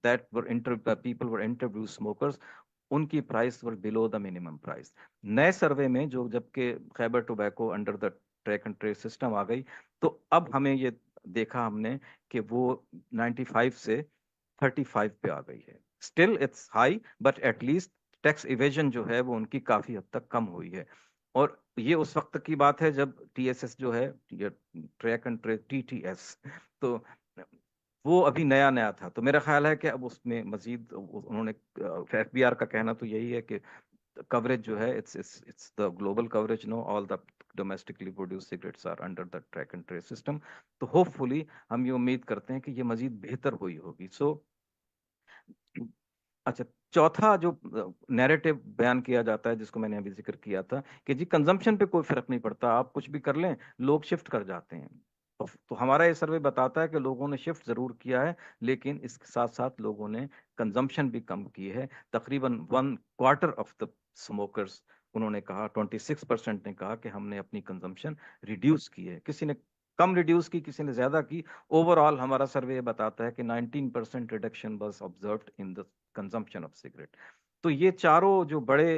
that were people were interviewed smokers, उनकी price were below the minimum price. नए survey में जो जबकि Khyber tobacco under the track and trace system आ गई, तो अब हमें ये देखा हमने कि वो 95 से 35 पे आ गई है. Still it's high, but at least tax evasion जो है वो उनकी काफी हद तक कम हुई है. और ये उस वक्त की बात है जब टीएसएस जो है, ट्रैक एंड ट्रेस, टीटीएस, तो वो अभी नया नया था. तो मेरा ख्याल है कि अब उसमें मजीद उन्होंने, एफबीआर का कहना तो यही है कि कवरेज जो है, it's the global coverage, no all the domestically produce cigarettes are under the track and trace system. तो होपफुली हम ये उम्मीद करते हैं कि ये मजीद बेहतर हुई होगी. सो अच्छा, चौथा जो नैरेटिव बयान किया जाता है, जिसको मैंने अभी जिक्र किया था, कि जी कंजम्पशन पे कोई फर्क नहीं पड़ता, आप कुछ भी कर लें, लोग शिफ्ट कर जाते हैं. तो हमारा ये सर्वे बताता है कि लोगों ने शिफ्ट जरूर किया है, लेकिन इसके साथ साथ लोगों ने कंजम्पशन भी कम की है. तकरीबन 1/4 ऑफ द स्मोकर्स, उन्होंने कहा, 26% ने कहा कि हमने अपनी कंजम्पशन रिड्यूस की है. किसी ने कम रिड्यूस की, किसी ने ज्यादा की. ओवरऑल हमारा सर्वे बताता है कि 19% reduction was observed in the consumption of cigarette. तो ये चारों जो बड़े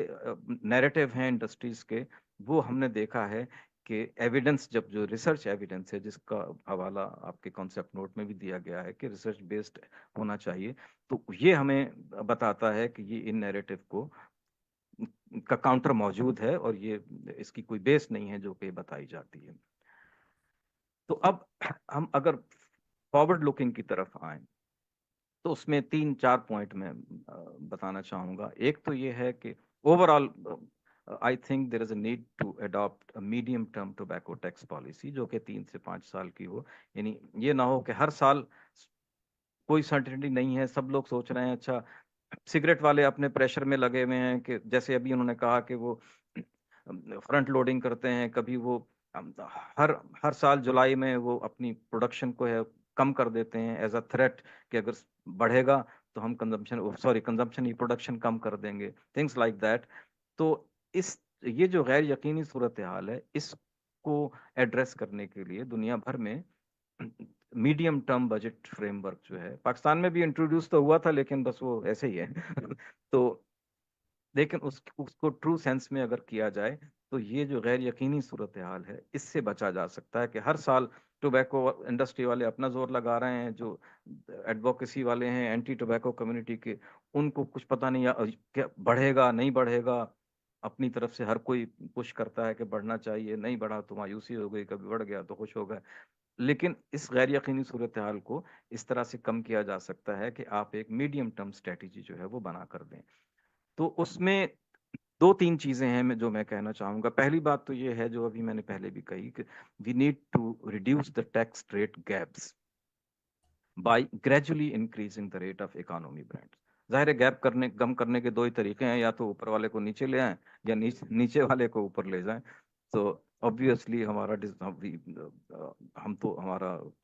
नैरेटिव हैं इंडस्ट्रीज के, वो हमने देखा है कि एविडेंस, जब जो रिसर्च एविडेंस है, जिसका हवाला आपके कॉन्सेप्ट नोट में भी दिया गया है कि रिसर्च बेस्ड होना चाहिए, तो ये हमें बताता है कि ये इन नैरेटिव को का काउंटर मौजूद है और ये इसकी कोई बेस नहीं है जो कि बताई जाती है. तो अब हम अगर फॉरवर्ड लुकिंग की तरफ आए, तो उसमें 3-4 पॉइंट मैं बताना चाहूंगा. एक तो ये है कि overall I think there is a need to adopt a medium term tobacco tax policy, जो कि 3 से 5 साल की हो. यानी ये ना हो कि हर साल कोई सर्टेनिटी नहीं है, सब लोग सोच रहे हैं, अच्छा सिगरेट वाले अपने प्रेशर में लगे हुए हैं कि जैसे अभी उन्होंने कहा कि वो फ्रंट लोडिंग करते हैं, कभी वो हर हर साल जुलाई में वो अपनी प्रोडक्शन को है कम कर देते हैं एज अ थ्रेट, कि अगर बढ़ेगा तो हम कंजम्पशन ही प्रोडक्शन कम कर देंगे, थिंग्स लाइक दैट. तो इस ये जो गैर यकीनी सूरत हाल है, इसको एड्रेस करने के लिए दुनिया भर में मीडियम टर्म बजट फ्रेमवर्क जो है, पाकिस्तान में भी इंट्रोड्यूस तो हुआ था, लेकिन बस वो ऐसे ही है. तो लेकिन उसको ट्रू सेंस में अगर किया जाए, तो ये जो गैर यकीनी सूरत हाल है, इससे बचा जा सकता है. कि हर साल टोबैको इंडस्ट्री वाले अपना जोर लगा रहे हैं, जो एडवोकेसी वाले हैं एंटी टोबैको कम्युनिटी के, उनको कुछ पता नहीं क्या बढ़ेगा नहीं बढ़ेगा. अपनी तरफ से हर कोई पुश करता है कि बढ़ना चाहिए, नहीं बढ़ा तो मायूसी हो गई, कभी बढ़ गया तो खुश हो गए. लेकिन इस गैर यकीनी सूरत हाल को इस तरह से कम किया जा सकता है कि आप एक मीडियम टर्म स्ट्रेटेजी जो है वो बना कर दें. तो उसमें 2-3 चीजें हैं जो मैं कहना चाहूंगा. पहली बात तो ये है, जो अभी मैंने पहले भी कही, कि we need to reduce the tax rate gaps by gradually increasing the rate of economy brands. जाहिर है, गैप कम करने के 2 ही तरीके हैं, या तो ऊपर वाले को नीचे ले आए, या नीचे वाले को ऊपर ले जाएं. तो ऑब्वियसली हमारा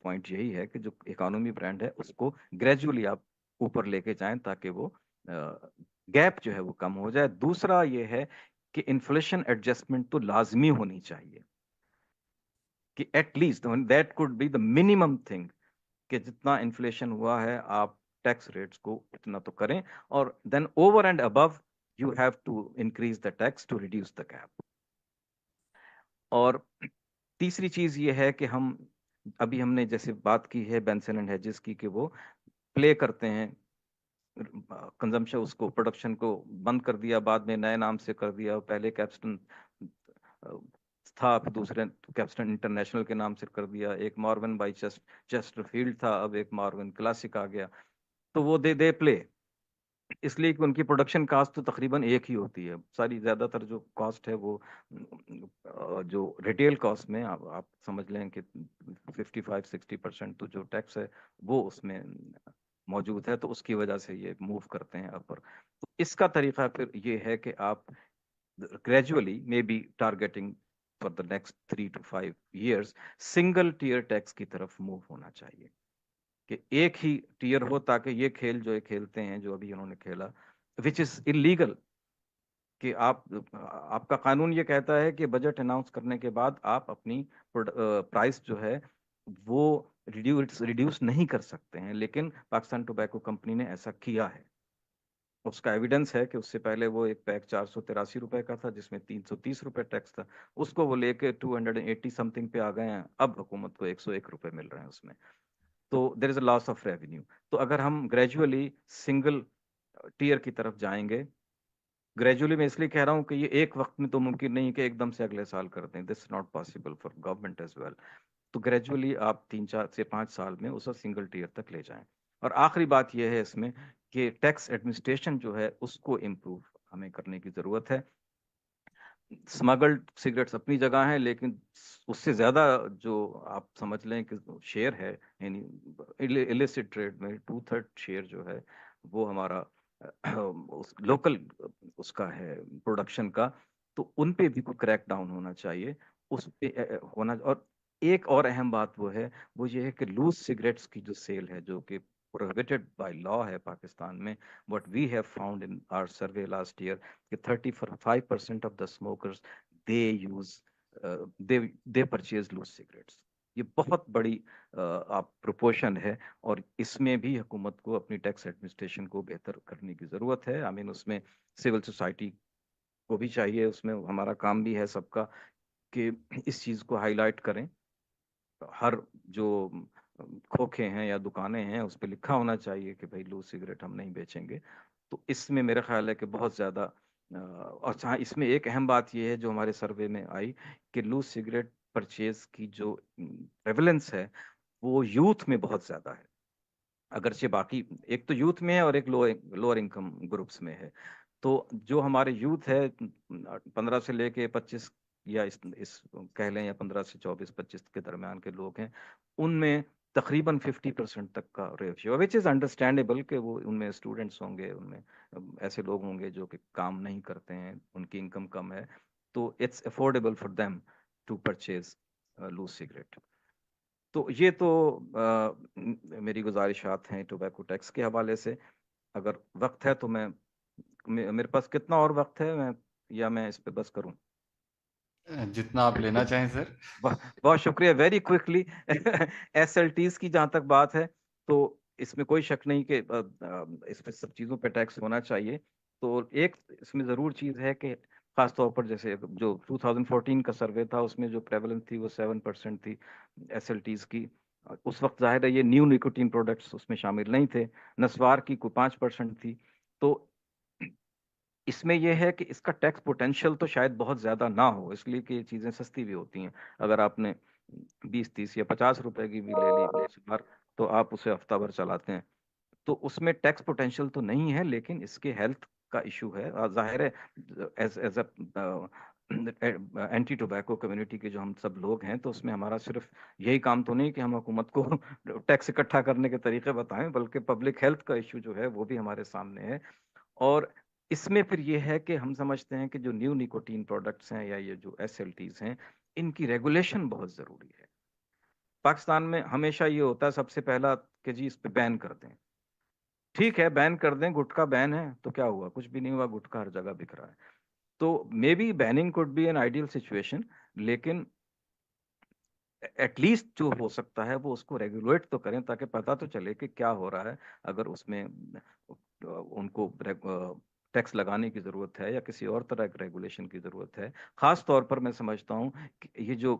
पॉइंट यही है कि जो इकोनॉमी ब्रांड है उसको ग्रेजुअली आप ऊपर लेके जाएं, ताकि वो गैप जो है वो कम हो जाए. दूसरा ये है कि इन्फ्लेशन एडजस्टमेंट तो लाजमी होनी चाहिए, कि at least that could be the minimum thing, कि जितना इन्फ्लेशन हुआ है आप टैक्स रेट्स को उतना तो करें, और then over and above you have to increase the tax to reduce the gap. और तीसरी चीज ये है कि अभी हमने जैसे बात की है बेंसन एंड हेजेस की, कि वो प्ले करते हैं कंजम्पशन, उसको प्रोडक्शन को बंद कर दिया, बाद में नए नाम से कर दिया. पहले कैप्स्टन था, फिर दूसरे कैप्स्टन इंटरनेशनल के नाम से कर दिया. एक मॉर्गन बाई चेस्टरफील्ड था, अब एक मॉर्गन क्लासिक आ गया. तो वो दे प्ले, इसलिए कि उनकी प्रोडक्शन कास्ट तो तकरीबन एक ही होती है. सारी ज्यादातर जो कॉस्ट है वो जो रिटेल कॉस्ट में आप समझ लें कि 55-60% तो जो टैक्स है वो उसमें मौजूद है. तो उसकी वजह से ये मूव करते हैं अपर. तो इसका तरीका फिर ये है कि आप gradually maybe targeting for the next 3 to 5 years single tier tax की तरफ मूव होना चाहिए, कि एक ही टीयर हो, ताकि ये खेल जो ये खेलते हैं, जो अभी उन्होंने खेला, विच इज इलीगल, कि आपका कानून ये कहता है कि बजट अनाउंस करने के बाद आप अपनी प्राइस जो है वो रिड्यूस नहीं कर सकते हैं, लेकिन पाकिस्तान टोबैको कंपनी ने ऐसा किया है। उसका एविडेंस है कि उससे पहले वो एक पैक 483 रुपए का था जिसमें 330 रुपए टैक्स था, उसको वो लेके 280 समथिंग पे आ गए हैं, अब हुकूमत को 101 रुपए मिल रहे हैं उसमें। तो there is a loss of revenue. तो अगर हम ग्रेजुअली सिंगल टीयर की तरफ जाएंगे, ग्रेजुअली मैं इसलिए कह रहा हूँ कि ये एक वक्त में तो मुमकिन नहीं कि एकदम से अगले साल कर दें, this not possible for government as well. तो ग्रेजुअली आप 3 4 से 5 साल में उसे सिंगल टीयर तक ले जाएं। और आखिरी बात यह है इसमें कि टैक्स एडमिनिस्ट्रेशन जो है उसको इम्प्रूव हमें करने की जरूरत है। स्मगल्ड सिगरेट्स अपनी जगह हैं, लेकिन उससे ज्यादा जो आप समझ लें कि शेयर है, यानी इलिसिट ट्रेड में 2/3 शेयर जो है वो हमारा उस लोकल उसका है प्रोडक्शन का। तो उन पे भी कोई क्रैक डाउन होना चाहिए, उस पे होना। और एक और अहम बात वो ये है कि लूज सिगरेट्स की जो सेल है, जो कि प्रोहिबिटेड बाय लॉ है पाकिस्तान में, what we have found in our survey last year कि 35% of the smokers they use they purchase loose cigarettes. ये बहुत बड़ी आप प्रोपोर्शन है, और इसमें भी हुकूमत को अपनी टैक्स एडमिनिस्ट्रेशन को बेहतर करने की जरूरत है। आई मीन उसमें सिविल सोसाइटी को भी चाहिए, उसमें हमारा काम भी है सबका कि इस चीज को हाईलाइट करें। हर जो खोखे हैं या दुकानें हैं उस पर लिखा होना चाहिए कि भाई लूज सिगरेट हम नहीं बेचेंगे। तो इसमें मेरा ख्याल है कि बहुत ज्यादा और हाँ, इसमें एक अहम बात यह है जो हमारे सर्वे में आई कि लूज सिगरेट परचेज की जो प्रेवलेंस है वो यूथ में बहुत ज्यादा है। अगरचे बाकी एक तो यूथ में है और एक लोअर इनकम ग्रुप्स में है। तो जो हमारे यूथ है 15 से लेके 25, या इस कह लें, या 15 से 24 25 के दरमियान के लोग हैं, उनमें तकरीबन 50% तक का रेशियो, विच इज़ अंडरस्टैंडेबल कि वो उनमें स्टूडेंट्स होंगे, उनमें ऐसे लोग होंगे जो कि काम नहीं करते हैं, उनकी इनकम कम है, तो it's affordable for them to purchase loose cigarette. तो ये तो मेरी गुजारिशात हैं टोबैको टैक्स के हवाले से। अगर वक्त है तो मेरे पास कितना और वक्त है, या मैं इस पे बस करूं? जितना आप लेना चाहें सर। बहुत शुक्रिया। वेरी क्विकली SLTs की जहां तक बात है, तो इसमें कोई शक नहीं कि इस पे सब चीज़ों पे टैक्स होना चाहिए। तो एक इसमें ज़रूर चीज़ है कि खास तौर पर जैसे जो 2014 का सर्वे था उसमें जो प्रेवलेंस थी वो 7% थी SLTs की। उस वक्त जाहिर है ये न्यू निकोटीन प्रोडक्ट्स उसमें शामिल नहीं थे। नस्वार की कोई 5% थी। तो इसमें यह है कि इसका टैक्स पोटेंशियल तो शायद बहुत ज्यादा ना हो, इसलिए कि ये चीजें सस्ती भी होती हैं। अगर आपने 20 30 या 50 रुपए की भी ले ली बार, तो आप उसे हफ्ता भर चलाते हैं, तो उसमें टैक्स पोटेंशियल तो नहीं है, लेकिन इसके हेल्थ का इशू है। और जाहिर है as as anti tobacco community के जो हम सब लोग हैं, तो उसमें हमारा सिर्फ यही काम तो नहीं कि हम हुकूमत को टैक्स इकट्ठा करने के तरीके बताएं, बल्कि पब्लिक हेल्थ का इशू जो है वो भी हमारे सामने है। और इसमें फिर ये है कि हम समझते हैं कि जो न्यू निकोटीन प्रोडक्ट्स हैं या ये जो SLTs हैं, इनकी रेगुलेशन बहुत ज़रूरी है। पाकिस्तान में हमेशा ये होता है सबसे पहला कि जी इस पे बैन कर दें। ठीक है, बैन कर दें, गुटखा बैन है तो क्या हुआ? कुछ भी नहीं हुआ, गुटखा हर जगह बिक रहा है। तो may be banning could be an ideal situation, लेकिन एटलीस्ट जो हो सकता है वो उसको रेगुलेट तो करें, ताकि पता तो चले कि क्या हो रहा है। अगर उसमें उनको टैक्स लगाने की जरूरत है या किसी और तरह के रेगुलेशन की जरूरत है। खास तौर पर मैं समझता हूँ कि ये जो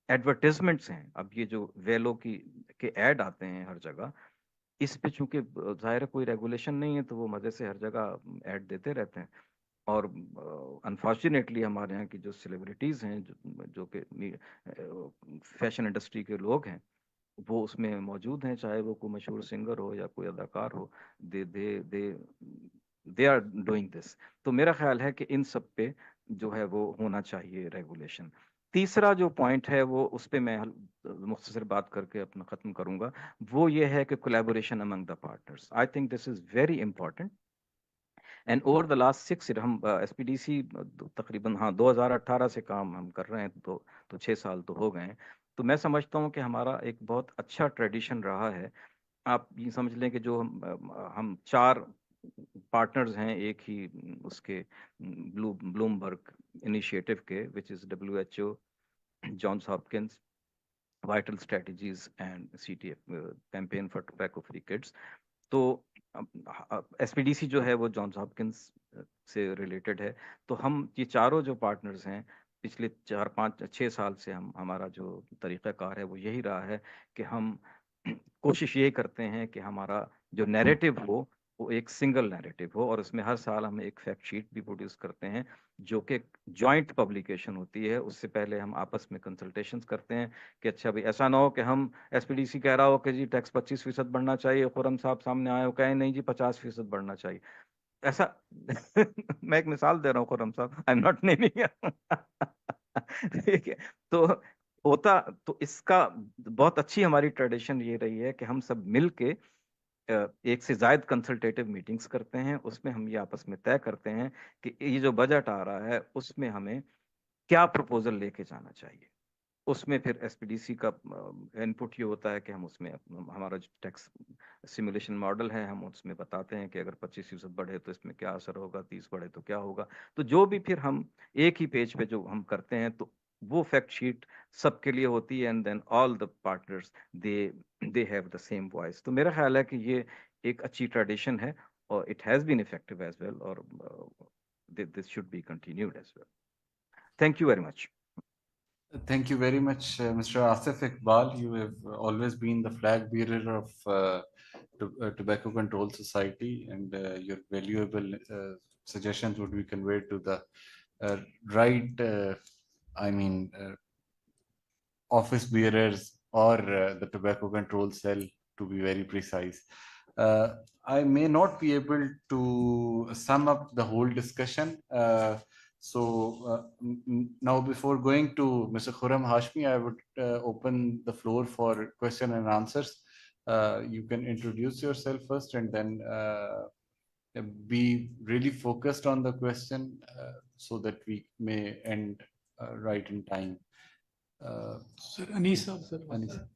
एडवर्टिजमेंट्स हैं, अब ये जो वेलो की के ऐड आते हैं हर जगह, इस पे चूंकि जाहिर है कोई रेगुलेशन नहीं है, तो वो मजे से हर जगह ऐड देते रहते हैं। और अनफॉर्चुनेटली हमारे यहाँ की जो सेलिब्रिटीज हैं, जो कि फैशन इंडस्ट्री के लोग हैं, वो उसमें मौजूद हैं, चाहे वो कोई मशहूर सिंगर हो या कोई अदाकार हो। दे दे दे दे आर डूइंग दिस। तो मेरा ख्याल है कि इन सब पे जो है वो होना चाहिए रेगुलेशन। तीसरा जो पॉइंट है वो उस पे मैं मुख्तसर बात करके अपना ख़त्म करूंगा। वो ये है कि collaboration among the partners, I think this is very important. And over the last 6 हम SPDC तकरीबन, हाँ, 2018 से काम हम कर रहे हैं, तो 6 साल तो हो गए हैं। तो मैं समझता हूँ कि हमारा एक बहुत अच्छा ट्रेडिशन रहा है। आप ये समझ लें कि जो हम 4 पार्टनर्स हैं एक ही उसके ब्लूमबर्ग इनिशिएटिव के, which is WHO, Johns Hopkins, Vital Strategies and CTF, Campaign for Tobacco Free Kids. तो SPDC जो है वो जॉन्स हॉपकिंस से रिलेटेड है। तो हम ये चारों जो पार्टनर्स हैं, पिछले 4-5-6 साल से हमारा जो तरीक़ाकार है वो यही रहा है कि हम कोशिश ये करते हैं कि हमारा जो नैरेटिव हो वो एक सिंगल नैरेटिव हो, और उसमें हर साल हम एक फैक्ट शीट भी प्रोड्यूस करते हैं जो कि जॉइंट पब्लिकेशन होती है। उससे पहले हम आपस में कंसल्टेशंस करते हैं कि अच्छा भाई ऐसा ना हो कि हम SPDC कह रहा हो कि जी टैक्स 25% बढ़ना चाहिए, खुरम साहब सामने आए हो कहें नहीं जी 50% बढ़ना चाहिए, ऐसा मैं एक मिसाल दे रहा हूँ खुरम साहब, आई एम नॉट नेमिंग ठीक है। तो होता, तो इसका बहुत अच्छी हमारी ट्रेडिशन ये रही है कि हम सब मिल के एक से ज्यादा कंसल्टेटिव मीटिंग्स करते हैं। उसमें हम ये आपस में तय करते हैं कि ये जो बजट आ रहा है उसमें हमें क्या प्रपोजल लेके जाना चाहिए। उसमें फिर SPDC का इनपुट ये होता है कि हम उसमें हमारा जो टैक्स सिमुलेशन मॉडल है हम उसमें बताते हैं कि अगर 25% बढ़े तो इसमें क्या असर होगा, 30 बढ़े तो क्या होगा। तो जो भी फिर हम एक ही पेज पे जो हम करते हैं तो वो फैक्ट शीट सबके लिए होती है, and then all the partners they have the same voice. तो मेरा ख्याल है कि ये एक अच्छी ट्रेडिशन है और it has been effective as well, और this should be continued as well. Thank you very much. Thank you very much, Mr. Asif Iqbal. You have always been the flag bearer of Tobacco Control Society, and your valuable suggestions would be conveyed to the right, office bearers or the Tobacco Control Cell, to be very precise. I may not be able to sum up the whole discussion. Now, before going to Mr. Khurram Hashmi, I would open the floor for question and answers. You can introduce yourself first and then be really focused on the question so that we may end right in time. Sir, Anisa, sir. Anisa.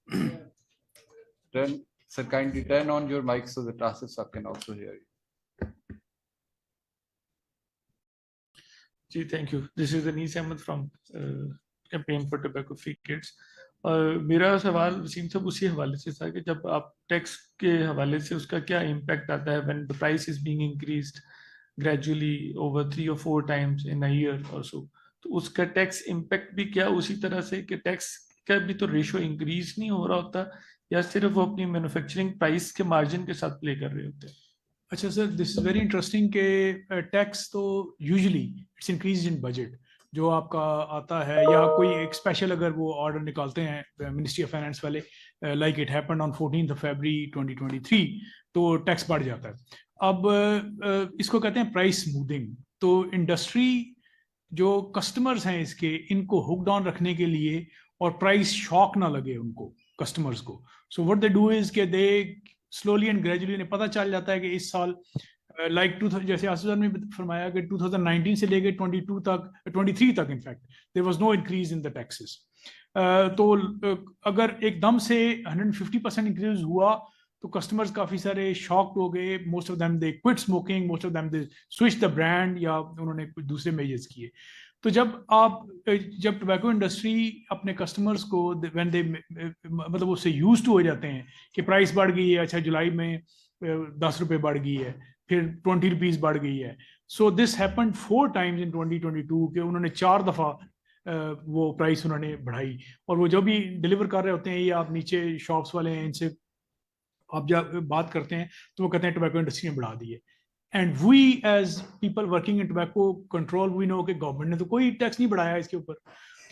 Sir, kindly turn on your mic so that Asif sir can also hear you. Thank you. This is Anis Ahmed from Campaign for Tobacco Free Kids. मेरा सवाल वसीम साहब उसी हवाले से था कि जब आप टैक्स के हवाले से उसका क्या इम्पैक्ट आता है when the price is being increased gradually over 3 or 4 times in a year or so, तो उसका टैक्स इम्पैक्ट भी क्या उसी तरह से कि टैक्स का भी तो रेशो इंक्रीज नहीं हो रहा होता, या सिर्फ वो अपनी मैन्युफैक्चरिंग प्राइस के मार्जिन के साथ प्ले कर रहे होते हैं? अच्छा sir, this is very interesting के टैक्स तो usually it's increase in budget जो आपका आता है, या कोई एक स्पेशल अगर वो ऑर्डर निकालते हैं मिनिस्ट्री ऑफ फाइनेंस वाले, लाइक इट हैपेंड ऑन 14 फरवरी 2023, तो टैक्स बढ़ जाता है। अब इसको कहते हैं प्राइस स्मूथिंग। तो इंडस्ट्री जो कस्टमर्स हैं इसके, इनको हुक डाउन रखने के लिए और प्राइस शॉक ना लगे उनको कस्टमर्स को, so what they do is के दे स्लोली एंड ग्रेजुअली उन्हें पता चल जाता है कि इस साल लाइक जैसे आसिफ ने फरमाया कि 2019 से लेके 22 तक 23 तक in fact there was no increase in the taxes. तो अगर एकदम से 150% इंक्रीज हुआ तो कस्टमर्स काफी सारे शॉक्ड हो गए। Most of them they quit smoking, most of them they switch the brand, या उन्होंने कुछ दूसरे मेजर्स किए। तो जब टोबैको इंडस्ट्री अपने कस्टमर्स को व्हेन दे मतलब उससे यूज टू हो जाते हैं कि प्राइस बढ़ गई है, अच्छा जुलाई में 10 रुपए बढ़ गई है, फिर 20 रुपीज बढ़ गई है। So this happened 4 times in 2022 कि उन्होंने 4 दफा वो प्राइस उन्होंने बढ़ाई। और वो जो भी डिलीवर कर रहे होते हैं, या आप नीचे शॉप्स वाले हैं, इनसे आप जब बात करते हैं तो वो कहते हैं टोबैको इंडस्ट्री ने बढ़ा दी है। And we as people working in tobacco control, we know कि गवर्नमेंट ने तो कोई टैक्स नहीं बढ़ाया इसके ऊपर।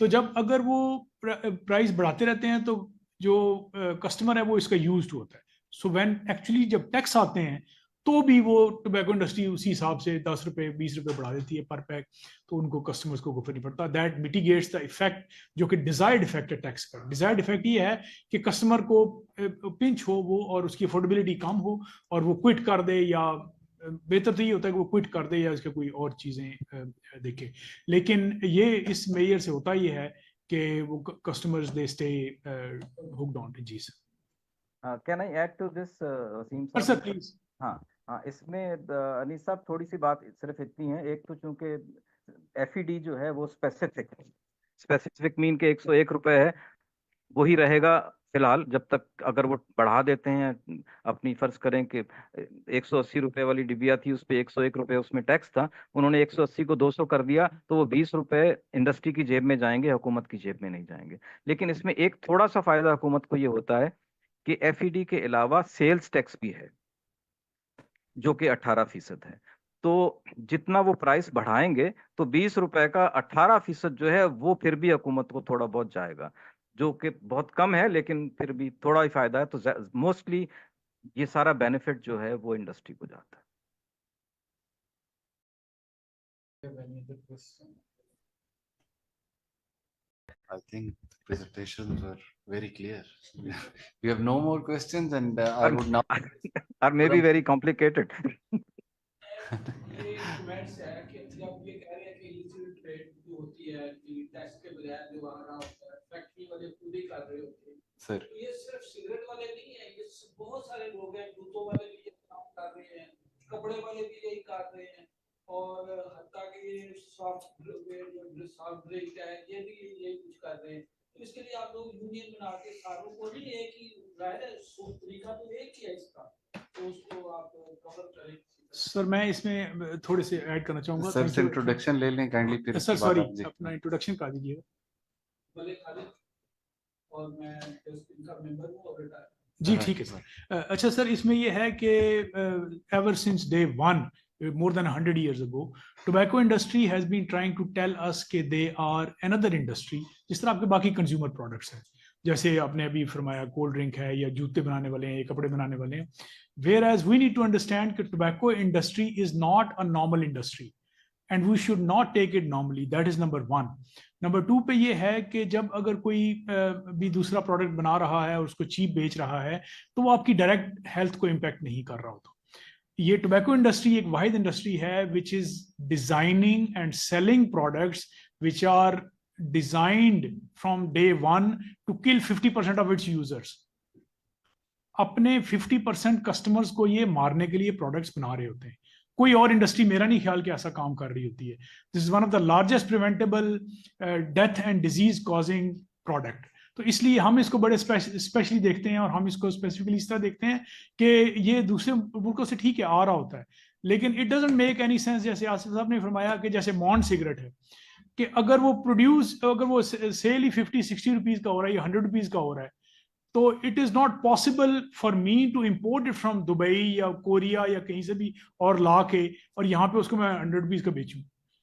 तो जब अगर वो प्राइस बढ़ाते रहते हैं तो जो कस्टमर है वो इसका यूज होता है। सो व्हेन एक्चुअली जब टैक्स आते हैं तो भी वो टोबैको इंडस्ट्री उसी हिसाब से 10 रुपए 20 रुपए बढ़ा देती है पर पैक, तो उनको कस्टमर्स को फर्क नहीं पड़ता। दैट मिटिगेट्स द इफेक्ट जो कि डिजायर्ड इफेक्ट है टैक्स का। डिजायर्ड इफेक्ट ये है कि कस्टमर को पिंच हो वो और उसकी अफोर्डेबिलिटी कम हो और वो क्विट कर दे, या बेहतर तो ये होता है कि वो क्विट कर दे या उसके कोई और चीजें देखे। लेकिन ये इस मेजर से होता ये है कि वो customers they stay hooked on. जी sir. Can I add to this Waseem sir sahab? Please. हाँ, हाँ, इसमें अनीस साहब थोड़ी सी बात सिर्फ इतनी है, एक तो चूंकि एफईडी जो है वो स्पेसिफिक मीन के 101 रुपए है, वही रहेगा फिलहाल जब तक। अगर वो बढ़ा देते हैं, अपनी फर्ज करें कि 180 रुपए वाली डिबिया थी, उस पे 101 रुपए उसमें टैक्स था, उन्होंने 180 को 200 कर दिया, तो वो 20 रुपए इंडस्ट्री की जेब में जाएंगे, हुकूमत की जेब में नहीं जाएंगे। लेकिन इसमें एक थोड़ा सा फायदा हुकूमत को ये होता है कि एफईडी के अलावा सेल्स टैक्स भी है जो कि 18% है। तो जितना वो प्राइस बढ़ाएंगे तो 20 रुपए का 18% जो है वो फिर भी हुकूमत को थोड़ा बहुत जाएगा, जो कि बहुत कम है, लेकिन फिर भी थोड़ा ही फायदा है। तो मोस्टली ये सारा बेनिफिट जो है वो इंडस्ट्री को जाता है। I think the presentations were very clear. We have no more questions, and I would now. Or maybe very complicated. ये कमेंट्स है कि जब ये कह रहे हैं कि इलिसिट ट्रेड जो होती है कि टैक्स के बगैर जो आ रहा होता है, फैक्ट्री वाले खुद ही कर रहे होते हैं Sir. तो ये सिर्फ सिगरेट वाले नहीं है, ये बहुत सारे लोग हैं, जूतों वाले भी ये काम कर रहे हैं, कपड़े वाले भी यही कर रहे हैं, और हत्ता कि ये सॉफ्ट ड्रिंक है ये भी यही कुछ कर रहे हैं। तो इसके लिए आप लोग यूनियन बना के सारों को नहीं, एक ही जाहिर है तरीका तो एक ही है इसका, तो उसको आप कवर करें। सर मैं इसमें थोड़े से ऐड करना चाहूंगा। सर से इंट्रोडक्शन ले लें काइंडली, फिर सर सॉरी अपना इंट्रोडक्शन कर दीजिएगा। भले खालिद, और मैं इनका मेंबर हूं और रिटायर। जी ठीक है सर। अच्छा सर, इसमें ये है कि ever since day one, more than 100 years ago, tobacco industry has been trying to tell us कि they are another industry, जिस तरह आपके बाकी consumer products हैं, जैसे आपने अभी फरमाया कोल्ड ड्रिंक है या जूते बनाने वाले हैं या कपड़े बनाने वाले हैं। Whereas we need to understand कि tobacco industry is not a normal industry and we should not take it normally. That is number one. Number two पे ये है कि जब अगर कोई भी दूसरा प्रोडक्ट बना रहा है और उसको चीप बेच रहा है तो वो आपकी डायरेक्ट हेल्थ को इम्पैक्ट नहीं कर रहा होता। ये टोबैको इंडस्ट्री एक वाहिद इंडस्ट्री है which is designing and selling products which are designed from day one to kill 50% of its users. अपने 50% कस्टमर्स को ये मारने के लिए प्रोडक्ट्स बना रहे होते हैं। कोई और इंडस्ट्री मेरा नहीं ख्याल कि ऐसा काम कर रही होती है। This is one of the largest preventable death and disease causing product. तो इसलिए हम इसको बड़े स्पेशली देखते हैं और हम इसको स्पेसिफिकली इस तरह देखते हैं कि ये दूसरे मुल्कों से ठीक है आ रहा होता है, लेकिन it doesn't make any sense. जैसे आसिफ साहब ने फरमाया कि जैसे मॉन्ड सिगरेट है कि अगर वो सेल ही 50-60 रुपीज का हो रहा है या 100 रुपीज का हो रहा है, तो it is not possible for me to import it from Dubai या कोरिया या कहीं से भी और ला के और यहाँ पे उसको मैं 100 रुपीज का बेचूं,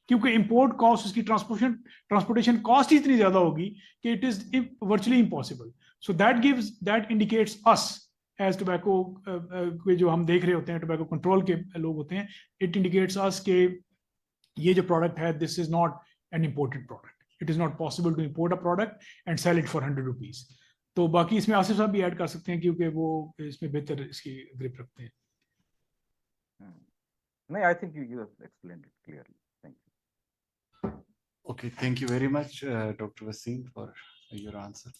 क्योंकि इंपोर्ट कॉस्ट, उसकी ट्रांसपोर्टेशन कॉस्ट इतनी ज्यादा होगी कि it is virtually impossible. So that indicates us as tobacco जो हम देख रहे होते हैं, टोबैको कंट्रोल के लोग होते हैं, इट इंडिकेट्स अस के ये जो प्रोडक्ट है this is not an imported product, it is not possible to import a product and sell it for 100 rupees. तो बाकी इसमें आसिफ साहब भी ऐड कर सकते हैं क्योंकि वो इसमें बेहतर इसकी ग्रिप रखते हैं। नहीं, I think you explained it clearly. Thank you. Okay, thank you very much, Dr. Wasim, for your answer.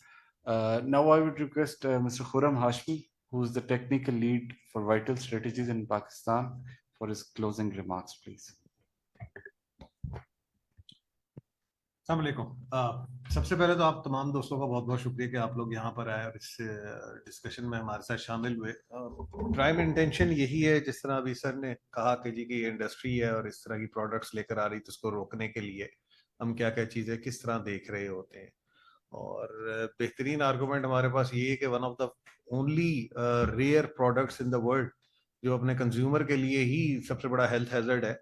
Now I would request Mr. Khurram Hashmi, who is the technical lead for Vital Strategies in Pakistan, for his closing remarks, please. अस्सलाम वालेकुम। सबसे पहले तो आप तमाम दोस्तों का बहुत बहुत शुक्रिया कि आप लोग यहाँ पर आए और इस डिस्कशन में हमारे साथ शामिल हुए। प्राइम इंटेंशन यही है, जिस तरह अभी सर ने कहा कि जी की इंडस्ट्री है और इस तरह की प्रोडक्ट्स लेकर आ रही, तो उसको रोकने के लिए हम क्या क्या चीज़ें किस तरह देख रहे होते हैं। और बेहतरीन आर्गूमेंट हमारे पास ये है कि one of the only rare products in the world जो अपने कंज्यूमर के लिए ही सबसे बड़ा हेल्थ हैजर्ड है,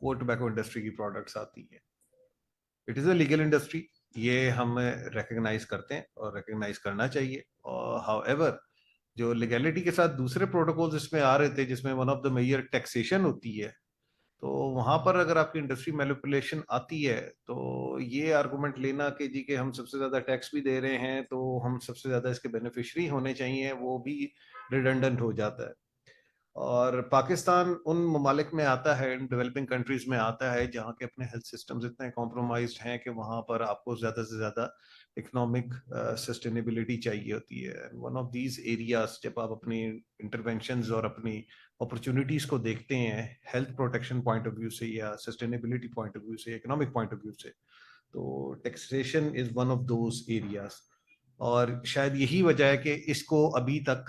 वो टोबैको इंडस्ट्री की प्रोडक्ट्स आती है। It is a legal industry, ये हम रिकग्नाइज करते हैं और रिकग्नाइज करना चाहिए। और हाउएवर जो लीगैलिटी के साथ दूसरे प्रोटोकॉल्स इसमें आ रहे थे, जिसमें one of the major taxation होती है, तो वहां पर अगर आपकी इंडस्ट्री मैनिपुलेशन आती है तो ये आर्गूमेंट लेना कि जी के हम सबसे ज्यादा टैक्स भी दे रहे हैं तो हम सबसे ज्यादा इसके बेनिफिशियरी होने चाहिए, वो भी रिडंडेंट हो जाता है। और पाकिस्तान उन ममालिक में आता है, इन डेवलपिंग कंट्रीज में आता है जहाँ के अपने हेल्थ सिस्टम्स इतने कॉम्प्रोमाइज्ड हैं कि वहाँ पर आपको ज़्यादा से ज़्यादा इकोनॉमिक सस्टेनेबिलिटी चाहिए होती है। वन ऑफ दीज एरियाज, जब आप अपनी इंटरवेंशंस और अपनी अपॉर्चुनिटीज को देखते हैं health protection point of view से या सस्टेनेबिलिटी पॉइंट ऑफ व्यू से, इकोनॉमिक पॉइंट ऑफ व्यू से, तो taxation is one of those areas. और शायद यही वजह है कि इसको अभी तक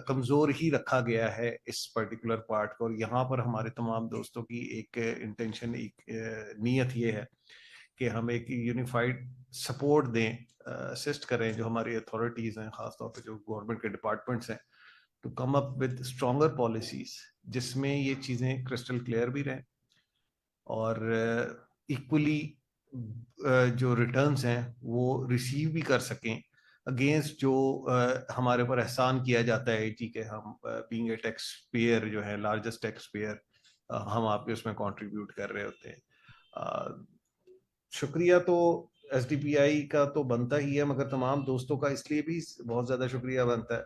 कमज़ोर ही रखा गया है इस पर्टिकुलर पार्ट को। और यहाँ पर हमारे तमाम दोस्तों की एक इंटेंशन, एक नीयत ये है कि हम एक यूनिफाइड सपोर्ट दें, असिस्ट करें जो हमारी अथॉरिटीज़ हैं, ख़ासतौर पे जो गवर्नमेंट के डिपार्टमेंट्स हैं, to come up with stronger policies जिसमें ये चीज़ें क्रिस्टल क्लियर भी रहें और इक्वली जो रिटर्न्स हैं वो रिसीव भी कर सकें अगेंस्ट जो हमारे ऊपर एहसान किया जाता है जी के हम बीइंग ए टैक्स पेयर जो है, लार्जेस्ट टैक्स पेयर, हम आपके उसमें कंट्रीब्यूट कर रहे होते हैं। शुक्रिया तो एसडीपीआई का तो बनता ही है, मगर तमाम दोस्तों का इसलिए भी बहुत ज़्यादा शुक्रिया बनता है।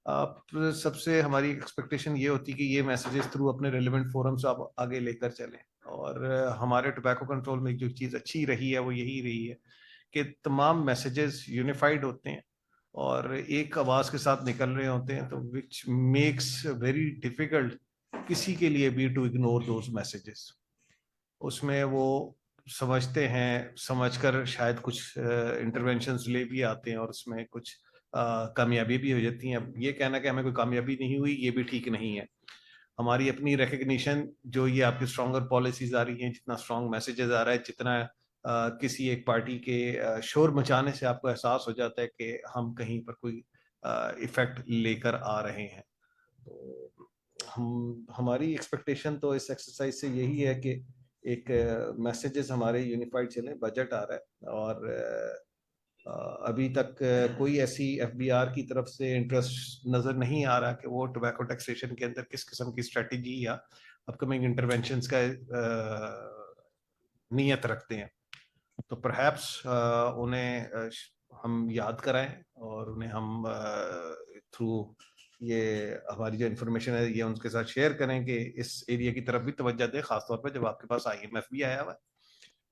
आप सबसे हमारी एक्सपेक्टेशन ये होती है कि ये मैसेजेस थ्रू अपने रेलिवेंट फोरम्स आप आगे लेकर चलें। और हमारे टोबैको कंट्रोल में जो चीज़ अच्छी रही है वो यही रही है कि तमाम मैसेजेस यूनिफाइड होते हैं और एक आवाज़ के साथ निकल रहे होते हैं, तो विच मेक्स वेरी डिफिकल्ट किसी के लिए भी टू इग्नोर दोज मैसेजेस। उसमें वो समझते हैं, समझकर शायद कुछ इंटरवेंशंस ले भी आते हैं और उसमें कुछ कामयाबी भी हो जाती हैं। अब ये कहना कि हमें कोई कामयाबी नहीं हुई, ये भी ठीक नहीं है। हमारी अपनी रिकग्निशन, जो ये आपकी स्ट्रॉन्गर पॉलिसीज आ रही हैं, जितना स्ट्रॉन्ग मैसेजेस आ रहा है, जितना किसी एक पार्टी के शोर मचाने से आपको एहसास हो जाता है कि हम कहीं पर कोई इफेक्ट लेकर आ रहे हैं। तो हमारी एक्सपेक्टेशन तो इस एक्सरसाइज से यही है कि एक मैसेजेस हमारे यूनिफाइड चले। बजट आ रहा है और अभी तक कोई ऐसी एफबीआर की तरफ से इंटरेस्ट नजर नहीं आ रहा कि वो टोबैको टैक्सेशन के अंदर किस किस्म की स्ट्रेटजी या अपकमिंग इंटरवेंशंस का नीयत रखते हैं। तो परहैप्स उन्हें हम याद कराएं और उन्हें हम थ्रू ये हमारी जो इन्फॉर्मेशन है ये उनके साथ शेयर करें कि इस एरिया की तरफ भी तवज्जो दें, खासतौर पर जब आपके पास आईएमएफ भी आया हुआ है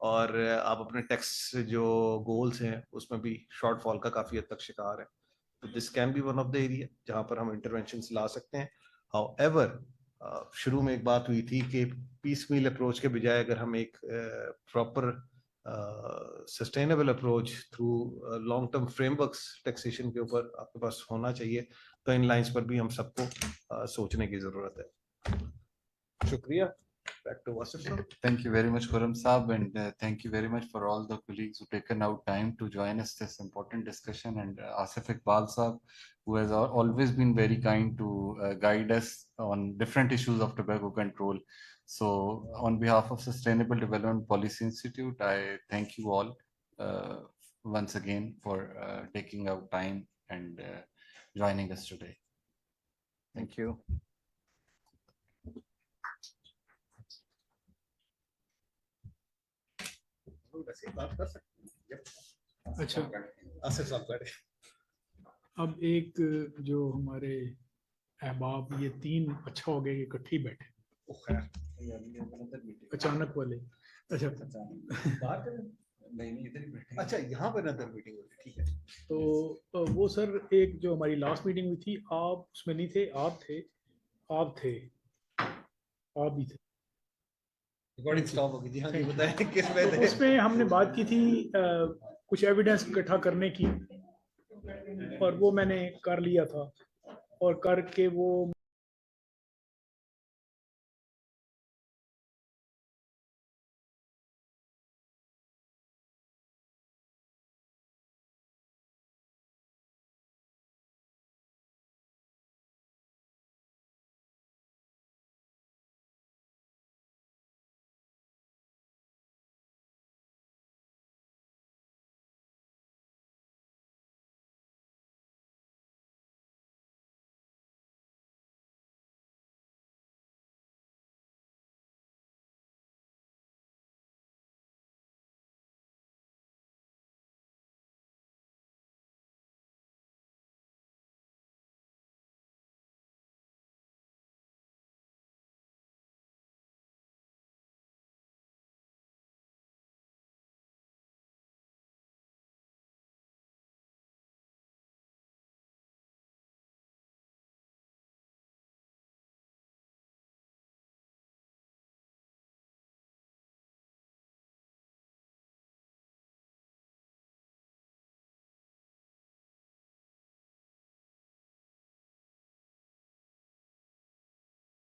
और आप अपने टैक्स जो गोल्स हैं उसमें भी शॉर्टफॉल का काफ़ी हद तक शिकार है। तो this can be one of the area जहाँ पर हम इंटरवेंशंस ला सकते हैं। हाउएवर शुरू में एक बात हुई थी कि पीसमील अप्रोच के बजाय अगर हम एक proper sustainable approach through long term frameworks taxation के ऊपर आपके पास होना चाहिए, तो इन लाइंस पर भी हम सबको सोचने की जरूरत है। शुक्रिया। Back to Wasif sir. Thank you very much, Khurram Saab, and thank you very much for all the colleagues who taken out time to join us this important discussion, and Asif Iqbal Saab, who has always been very kind to guide us on different issues of tobacco control. So on behalf of Sustainable Development Policy Institute, I thank you all once again for taking out time and joining us today. Thank you. अच्छा, आसिफ साहब करें। अब एक जो हमारे अहबाब ये तीन अच्छा हो गया कि इकट्ठे ही बैठे अचानक वाले। अच्छा अच्छा, यहाँ पर नदर मीटिंग हुई, ठीक है। तो वो सर एक जो हमारी लास्ट मीटिंग हुई थी, आप उसमें नहीं थे, आप थे, आप भी थे। रिकॉर्डिंग स्टॉप हो गई थी। हाँ जी, बताएं किस में तो थे? उसमें हमने बात की थी कुछ एविडेंस इकट्ठा करने की, और वो मैंने कर लिया था और करके वो